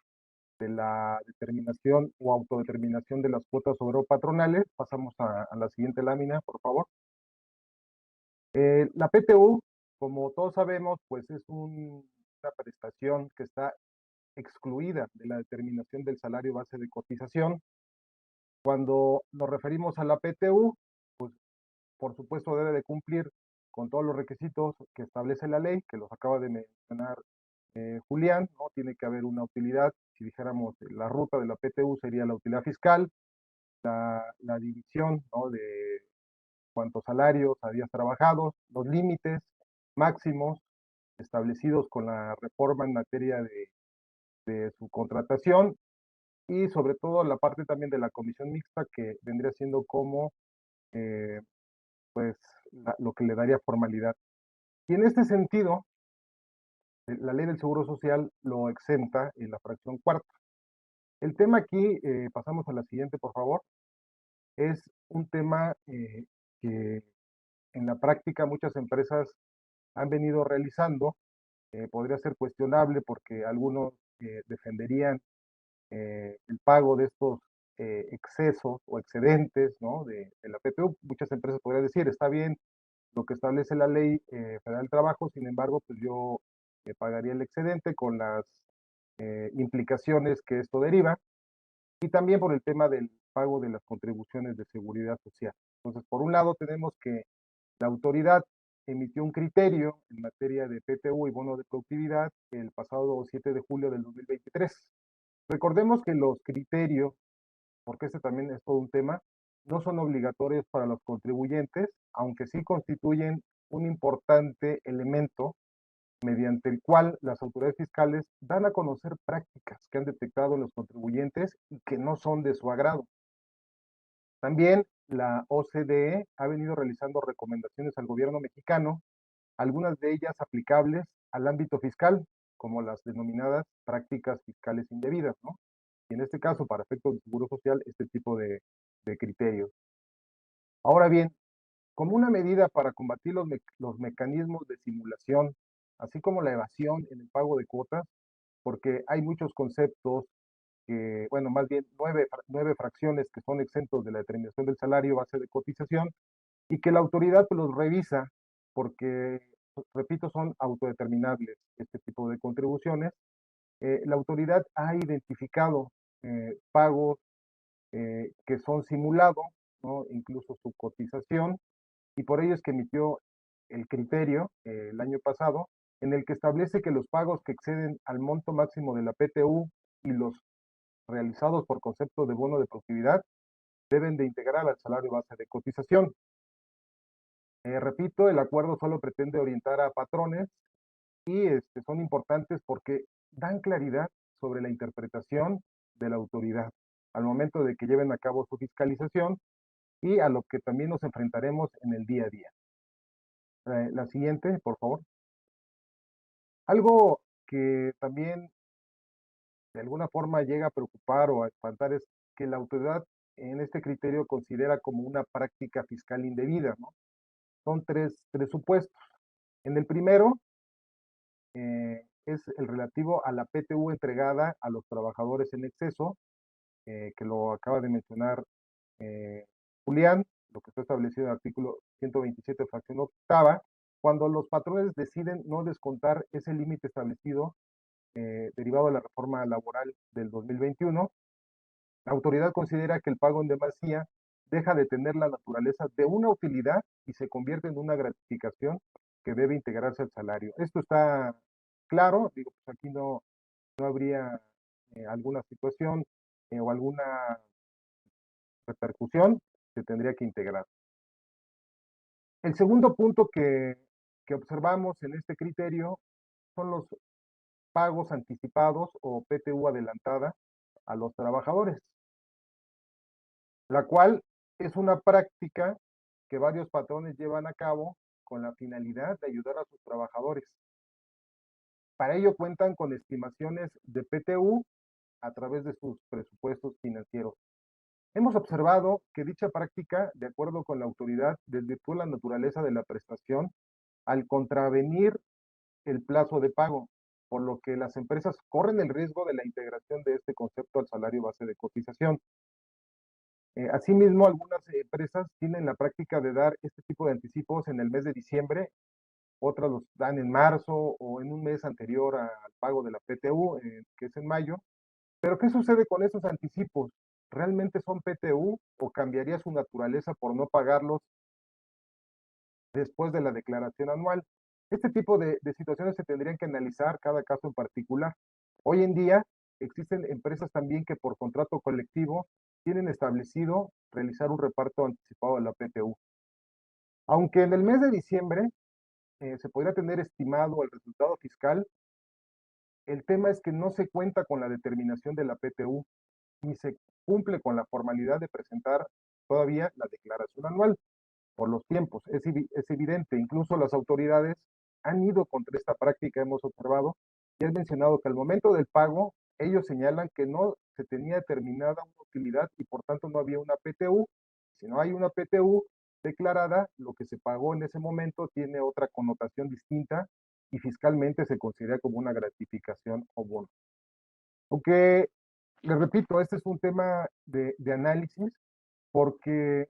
de la determinación o autodeterminación de las cuotas obrero-patronales. Pasamos a la siguiente lámina, por favor. La PTU, como todos sabemos, pues es una prestación que está excluida de la determinación del salario base de cotización. Cuando nos referimos a la PTU, pues por supuesto debe de cumplir con todos los requisitos que establece la ley, que los acaba de mencionar Julián, ¿no? Tiene que haber una utilidad, si dijéramos la ruta de la PTU sería la utilidad fiscal, la división, ¿no? De cuántos salarios habías trabajado, los límites máximos establecidos con la reforma en materia de su contratación y sobre todo la parte también de la comisión mixta que vendría siendo como pues lo que le daría formalidad. Y en este sentido, la ley del Seguro Social lo exenta en la fracción cuarta. El tema aquí, pasamos a la siguiente, por favor, es un tema que en la práctica muchas empresas han venido realizando. Podría ser cuestionable porque algunos defenderían el pago de estos excesos o excedentes, ¿no? de la PTU. Muchas empresas podrían decir, está bien lo que establece la ley federal del trabajo, sin embargo, pues yo pagaría el excedente con las implicaciones que esto deriva y también por el tema del pago de las contribuciones de seguridad social. Entonces, por un lado tenemos que la autoridad emitió un criterio en materia de PTU y bono de productividad el pasado 7 de julio del 2023. Recordemos que los criterios, porque este también es todo un tema, no son obligatorios para los contribuyentes, aunque sí constituyen un importante elemento mediante el cual las autoridades fiscales dan a conocer prácticas que han detectado en los contribuyentes y que no son de su agrado. También la OCDE ha venido realizando recomendaciones al gobierno mexicano, algunas de ellas aplicables al ámbito fiscal, como las denominadas prácticas fiscales indebidas, ¿no? Y en este caso, para efectos de seguro social, este tipo de criterios. Ahora bien, como una medida para combatir los mecanismos de simulación, así como la evasión en el pago de cuotas, porque hay muchos conceptos que, bueno, más bien nueve fracciones que son exentos de la determinación del salario base de cotización y que la autoridad pues, los revisa porque, repito, son autodeterminables este tipo de contribuciones. La autoridad ha identificado pagos que son simulados, ¿no? Incluso su cotización, y por ello es que emitió el criterio el año pasado, en el que establece que los pagos que exceden al monto máximo de la PTU y los realizados por concepto de bono de productividad deben de integrar al salario base de cotización. Repito, el acuerdo solo pretende orientar a patrones y son importantes porque dan claridad sobre la interpretación de la autoridad al momento de que lleven a cabo su fiscalización y a lo que también nos enfrentaremos en el día a día. La siguiente, por favor. Algo que también de alguna forma llega a preocupar o a espantar es que la autoridad en este criterio considera como una práctica fiscal indebida, ¿no? Son tres supuestos. En el primero, es el relativo a la PTU entregada a los trabajadores en exceso, que lo acaba de mencionar Julián, lo que está establecido en el artículo 127, fracción octava, cuando los patrones deciden no descontar ese límite establecido derivado de la reforma laboral del 2021, la autoridad considera que el pago en demasía deja de tener la naturaleza de una utilidad y se convierte en una gratificación que debe integrarse al salario. Esto está claro, digo, pues aquí no habría alguna situación o alguna repercusión, se tendría que integrar. El segundo punto que observamos en este criterio son los pagos anticipados o PTU adelantada a los trabajadores, la cual es una práctica que varios patrones llevan a cabo con la finalidad de ayudar a sus trabajadores. Para ello cuentan con estimaciones de PTU a través de sus presupuestos financieros. Hemos observado que dicha práctica, de acuerdo con la autoridad, desvirtúa la naturaleza de la prestación al contravenir el plazo de pago, por lo que las empresas corren el riesgo de la integración de este concepto al salario base de cotización. Asimismo, algunas empresas tienen la práctica de dar este tipo de anticipos en el mes de diciembre, otras los dan en marzo o en un mes anterior al pago de la PTU, que es en mayo. Pero ¿qué sucede con esos anticipos? ¿Realmente son PTU o cambiaría su naturaleza por no pagarlos después de la declaración anual? Este tipo de situaciones se tendrían que analizar cada caso en particular. Hoy en día existen empresas también que por contrato colectivo tienen establecido realizar un reparto anticipado de la PTU. Aunque en el mes de diciembre se podría tener estimado el resultado fiscal, el tema es que no se cuenta con la determinación de la PTU ni se cumple con la formalidad de presentar todavía la declaración anual por los tiempos. Es evidente, incluso las autoridades han ido contra esta práctica, hemos observado, y has mencionado que al momento del pago, ellos señalan que no se tenía determinada una utilidad y por tanto no había una PTU. Si no hay una PTU declarada, lo que se pagó en ese momento tiene otra connotación distinta y fiscalmente se considera como una gratificación o bono. Aunque, les repito, este es un tema de análisis porque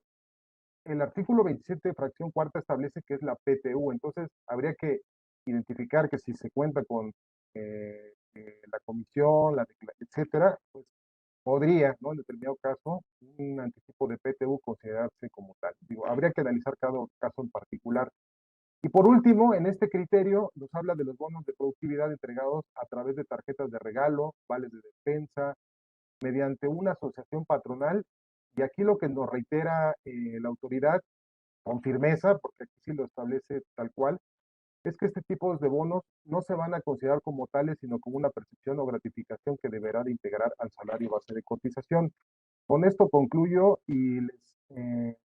el artículo 27, fracción cuarta, establece que es la PTU, entonces habría que identificar que si se cuenta con la comisión, etcétera, pues podría, ¿no? En determinado caso, un anticipo de PTU considerarse como tal. Digo, habría que analizar cada caso en particular. Y por último, en este criterio nos habla de los bonos de productividad entregados a través de tarjetas de regalo, vales de despensa, mediante una asociación patronal. Y aquí lo que nos reitera la autoridad con firmeza, porque aquí sí lo establece tal cual, es que este tipo de bonos no se van a considerar como tales, sino como una percepción o gratificación que deberá de integrar al salario base de cotización. Con esto concluyo y les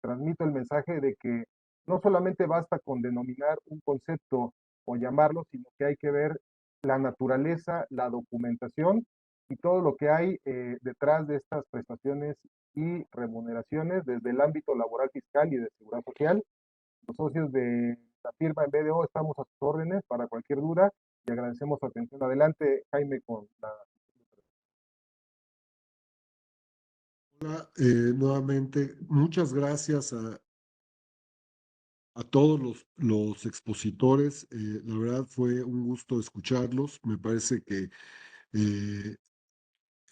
transmito el mensaje de que no solamente basta con denominar un concepto o llamarlo, sino que hay que ver la naturaleza, la documentación y todo lo que hay detrás de estas prestaciones y remuneraciones desde el ámbito laboral, fiscal y de seguridad social. Los socios de la firma en BDO estamos a sus órdenes para cualquier duda y agradecemos su atención. Adelante, Jaime, con la... Hola, nuevamente, muchas gracias a todos los expositores. La verdad fue un gusto escucharlos. Me parece que eh,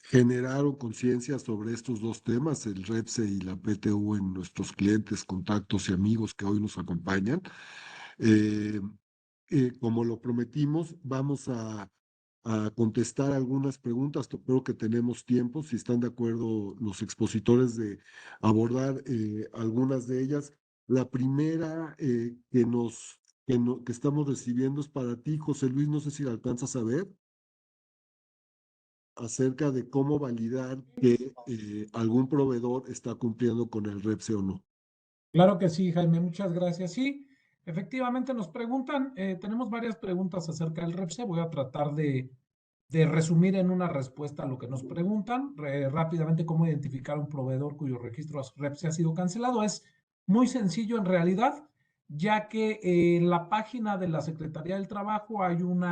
generaron conciencia sobre estos dos temas, el REPSE y la PTU, en nuestros clientes, contactos y amigos que hoy nos acompañan. Eh, Como lo prometimos, vamos a contestar algunas preguntas. Creo que tenemos tiempo, si están de acuerdo los expositores, de abordar algunas de ellas. La primera que estamos recibiendo es para ti, José Luis, no sé si la alcanzas a ver, acerca de cómo validar que algún proveedor está cumpliendo con el REPSE o no. Claro que sí, Jaime, muchas gracias. Sí, efectivamente nos preguntan, tenemos varias preguntas acerca del REPSE. Voy a tratar de resumir en una respuesta a lo que nos preguntan. Rápidamente, cómo identificar un proveedor cuyo registro REPSE ha sido cancelado. Es muy sencillo en realidad, ya que en la página de la Secretaría del Trabajo hay un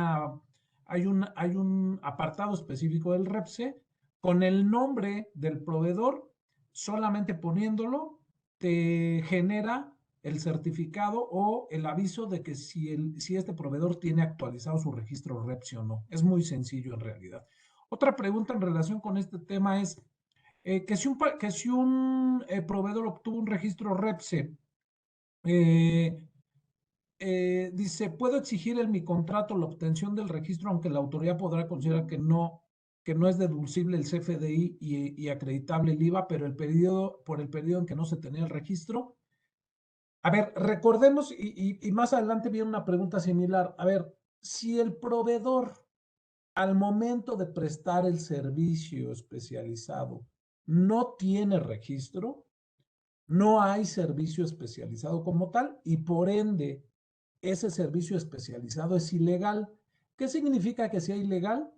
apartado específico del REPSE con el nombre del proveedor. Solamente poniéndolo te genera el certificado o el aviso de que si este proveedor tiene actualizado su registro REPSE o no. Es muy sencillo en realidad. Otra pregunta en relación con este tema es que si un proveedor obtuvo un registro REPSE, dice, ¿puedo exigir en mi contrato la obtención del registro, aunque la autoridad podrá considerar que no es deducible el CFDI y acreditable el IVA, pero por el periodo en que no se tenía el registro? A ver, recordemos, y más adelante viene una pregunta similar. A ver, si el proveedor al momento de prestar el servicio especializado no tiene registro, no hay servicio especializado como tal y por ende ese servicio especializado es ilegal. ¿Qué significa que sea ilegal?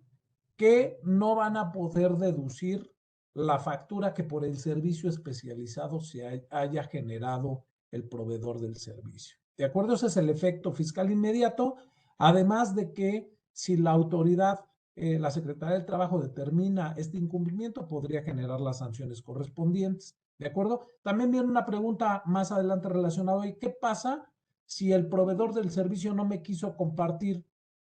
Que no van a poder deducir la factura que por el servicio especializado se haya generado el proveedor del servicio. ¿De acuerdo? Ese es el efecto fiscal inmediato, además de que si la autoridad, la Secretaría del Trabajo, determina este incumplimiento, podría generar las sanciones correspondientes. ¿De acuerdo? También viene una pregunta más adelante relacionada hoy. ¿Qué pasa si el proveedor del servicio no me quiso compartir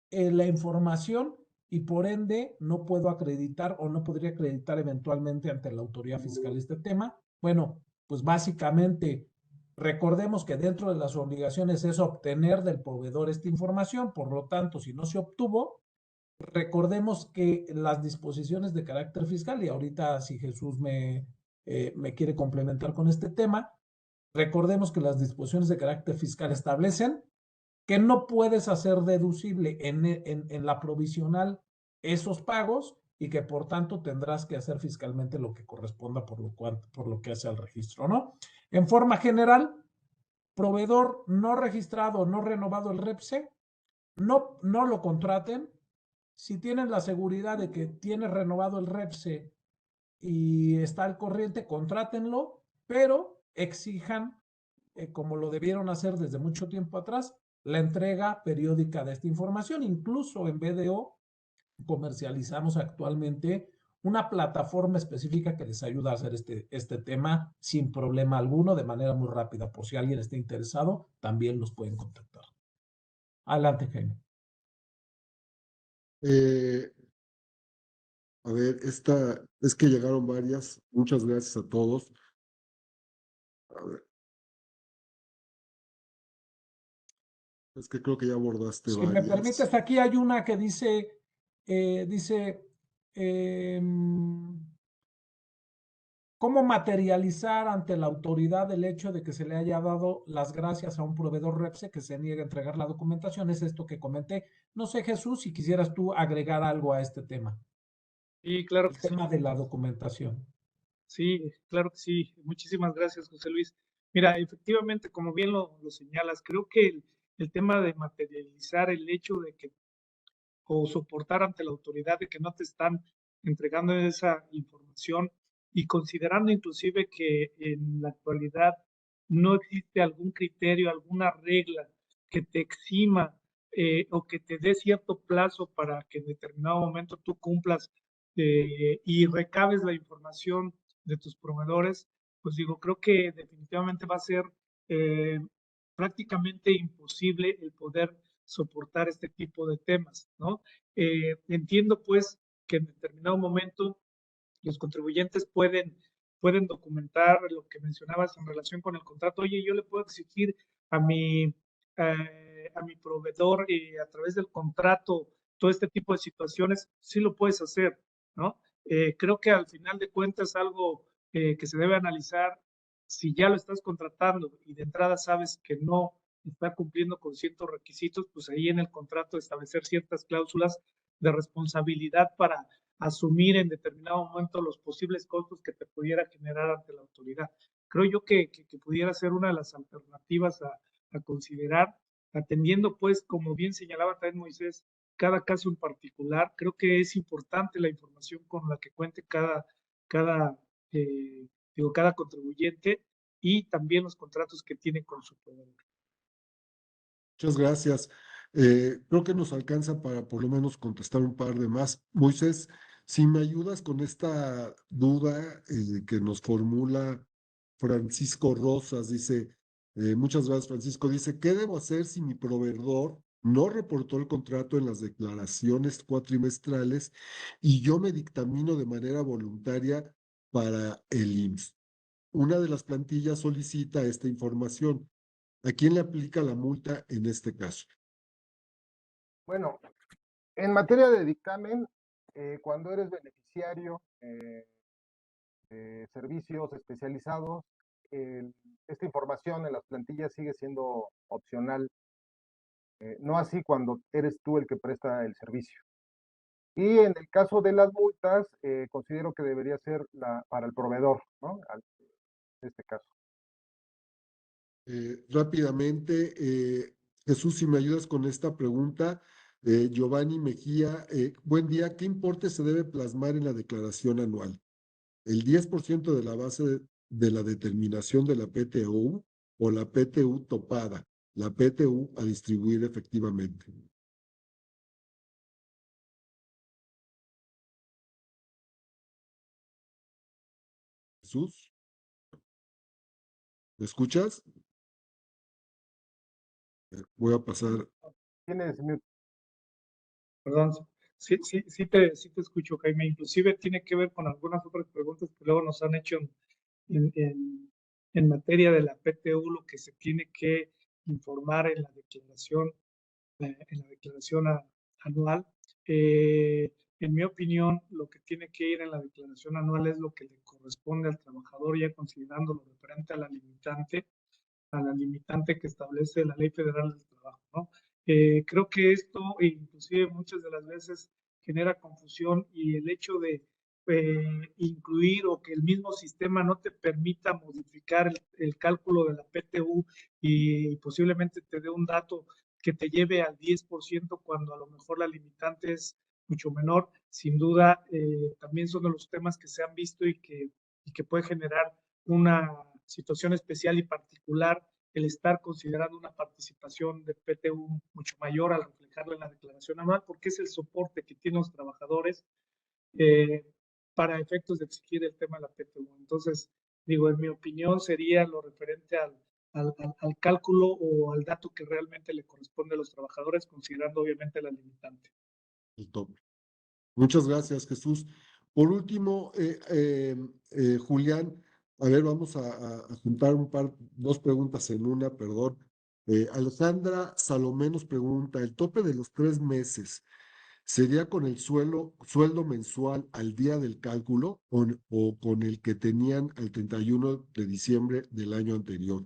la información y por ende no puedo acreditar o no podría acreditar eventualmente ante la autoridad fiscal este tema? Bueno, pues básicamente recordemos que dentro de las obligaciones es obtener del proveedor esta información, por lo tanto, si no se obtuvo, recordemos que las disposiciones de carácter fiscal, y ahorita si Jesús me quiere complementar con este tema, recordemos que las disposiciones de carácter fiscal establecen que no puedes hacer deducible en la provisional esos pagos y que por tanto tendrás que hacer fiscalmente lo que corresponda por lo que hace al registro, ¿no? En forma general, proveedor no registrado, no renovado el REPSE, no lo contraten. Si tienen la seguridad de que tiene renovado el REPSE y está al corriente, contrátenlo, pero exijan, como lo debieron hacer desde mucho tiempo atrás, la entrega periódica de esta información. Incluso en BDO comercializamos actualmente una plataforma específica que les ayuda a hacer este tema sin problema alguno, de manera muy rápida. Por si alguien está interesado, también los pueden contactar. Adelante, Jaime. A ver, esta es que llegaron varias. Muchas gracias a todos. A ver, es que creo que ya abordaste Si me varias. permites, aquí hay una que dice, ¿cómo materializar ante la autoridad el hecho de que se le haya dado las gracias a un proveedor REPSE que se niega a entregar la documentación? Es esto que comenté. No sé, Jesús, si quisieras tú agregar algo a este tema, Y claro el que sí. tema de la documentación. Sí, claro que sí. Muchísimas gracias, José Luis. Mira, efectivamente, como bien lo señalas, creo que el tema de materializar el hecho de que, o soportar ante la autoridad de que no te están entregando esa información y considerando inclusive que en la actualidad no existe algún criterio, alguna regla que te exima o que te dé cierto plazo para que en determinado momento tú cumplas y recabes la información de tus proveedores, pues digo, creo que definitivamente va a ser eh, prácticamente imposible el poder soportar este tipo de temas, ¿no? Entiendo pues que en determinado momento los contribuyentes pueden documentar lo que mencionabas en relación con el contrato. Oye, yo le puedo exigir a mi proveedor a través del contrato todo este tipo de situaciones, sí lo puedes hacer, ¿no? Creo que al final de cuentas algo que se debe analizar, si ya lo estás contratando y de entrada sabes que no está cumpliendo con ciertos requisitos, pues ahí en el contrato establecer ciertas cláusulas de responsabilidad para asumir en determinado momento los posibles costos que te pudiera generar ante la autoridad. Creo yo que pudiera ser una de las alternativas a considerar, atendiendo pues, como bien señalaba también Moisés, cada caso en particular. Creo que es importante la información con la que cuente cada, eh, cada contribuyente y también los contratos que tiene con su proveedor. Muchas gracias. Creo que nos alcanza para por lo menos contestar un par de más. Moisés, si me ayudas con esta duda que nos formula Francisco Rosas, dice, muchas gracias Francisco, dice, ¿qué debo hacer si mi proveedor no reportó el contrato en las declaraciones cuatrimestrales y yo me dictamino de manera voluntaria para el IMSS? Una de las plantillas solicita esta información. ¿A quién le aplica la multa en este caso? Bueno, en materia de dictamen, cuando eres beneficiario de servicios especializados, esta información en las plantillas sigue siendo opcional, no así cuando eres tú el que presta el servicio. Y en el caso de las multas, considero que debería ser para el proveedor, ¿no? En este caso. Rápidamente, Jesús, si me ayudas con esta pregunta, Giovanni Mejía, buen día, ¿qué importe se debe plasmar en la declaración anual? ¿El 10% de la base de la determinación de la PTU o la PTU topada, la PTU a distribuir efectivamente? Jesús. ¿Me escuchas? Voy a pasar. Tienes mute. Perdón, sí te escucho, Jaime. Inclusive tiene que ver con algunas otras preguntas que luego nos han hecho en materia de la PTU, lo que se tiene que informar en la declaración anual. En mi opinión, lo que tiene que ir en la declaración anual es lo que le corresponde al trabajador, ya considerando lo referente a la limitante que establece la Ley Federal del Trabajo, ¿no? Creo que esto, inclusive muchas de las veces, genera confusión, y el hecho de incluir o que el mismo sistema no te permita modificar el cálculo de la PTU y posiblemente te dé un dato que te lleve al 10% cuando a lo mejor la limitante es mucho menor, sin duda también son de los temas que se han visto y que puede generar una situación especial y particular el estar considerando una participación de PTU mucho mayor al reflejarlo en la declaración anual, porque es el soporte que tienen los trabajadores para efectos de exigir el tema de la PTU. Entonces, digo, en mi opinión sería lo referente al cálculo o al dato que realmente le corresponde a los trabajadores, considerando obviamente la limitante. El tope. Muchas gracias, Jesús. Por último, Julián, a ver, vamos a juntar dos preguntas en una, perdón. Alejandra Salomé nos pregunta, ¿el tope de los 3 meses sería con el sueldo mensual al día del cálculo o con el que tenían el 31 de diciembre del año anterior?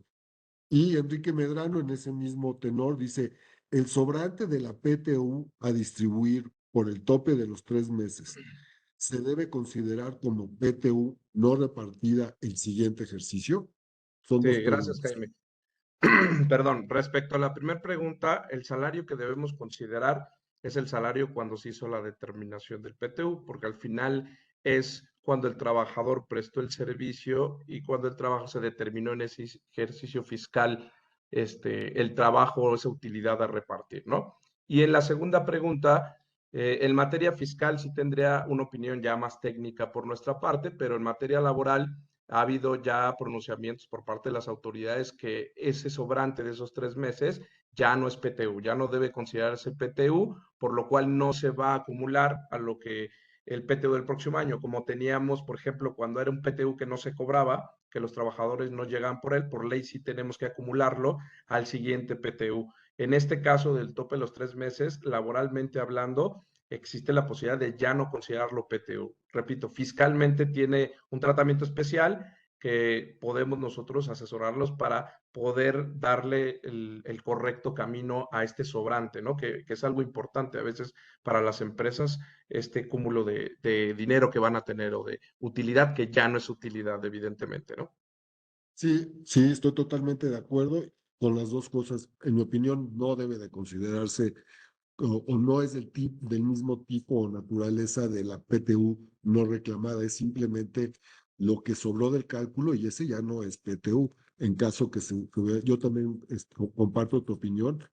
Y Enrique Medrano, en ese mismo tenor, dice, el sobrante de la PTU a distribuir por el tope de los 3 meses se debe considerar como PTU no repartida el siguiente ejercicio. Son dos Sí, gracias, preguntas. Jaime. Perdón, respecto a la primera pregunta, el salario que debemos considerar es el salario cuando se hizo la determinación del PTU, porque al final es cuando el trabajador prestó el servicio y cuando el trabajo se determinó en ese ejercicio fiscal, el trabajo o esa utilidad a repartir, ¿no? Y en la segunda pregunta, en materia fiscal sí tendría una opinión ya más técnica por nuestra parte, pero en materia laboral ha habido ya pronunciamientos por parte de las autoridades que ese sobrante de esos 3 meses ya no es PTU, ya no debe considerarse PTU, por lo cual no se va a acumular a lo que el PTU del próximo año, como teníamos, por ejemplo, cuando era un PTU que no se cobraba, que los trabajadores no llegaban por él, por ley sí tenemos que acumularlo al siguiente PTU. En este caso del tope de los 3 meses, laboralmente hablando, existe la posibilidad de ya no considerarlo PTU. Repito, fiscalmente tiene un tratamiento especial que podemos nosotros asesorarlos para poder darle el correcto camino a este sobrante, ¿no? Que es algo importante a veces para las empresas, este cúmulo de dinero que van a tener o de utilidad que ya no es utilidad, evidentemente, ¿no? Sí, sí, estoy totalmente de acuerdo con las dos cosas. En mi opinión, no debe de considerarse o no es del mismo tipo o naturaleza de la PTU no reclamada, es simplemente lo que sobró del cálculo y ese ya no es PTU. En caso yo también comparto tu opinión.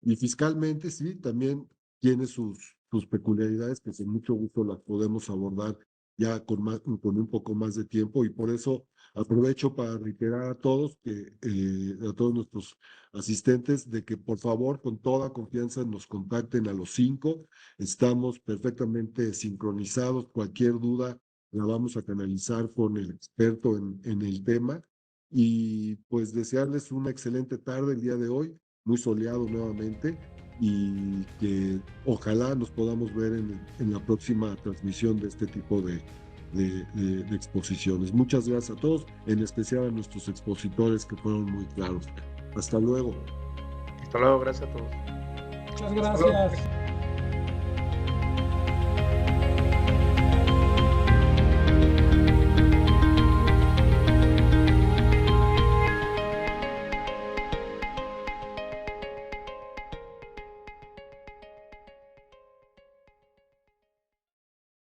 Y fiscalmente, sí, también tiene sus peculiaridades que con mucho gusto las podemos abordar ya con un poco más de tiempo, y por eso aprovecho para reiterar a todos a todos nuestros asistentes, de que por favor con toda confianza nos contacten a los 5. Estamos perfectamente sincronizados. Cualquier duda la vamos a canalizar con el experto en el tema, y pues desearles una excelente tarde el día de hoy, muy soleado nuevamente, y que ojalá nos podamos ver en la próxima transmisión de este tipo de exposiciones. Muchas gracias a todos, en especial a nuestros expositores que fueron muy claros. Hasta luego. Hasta luego, gracias a todos. Muchas gracias.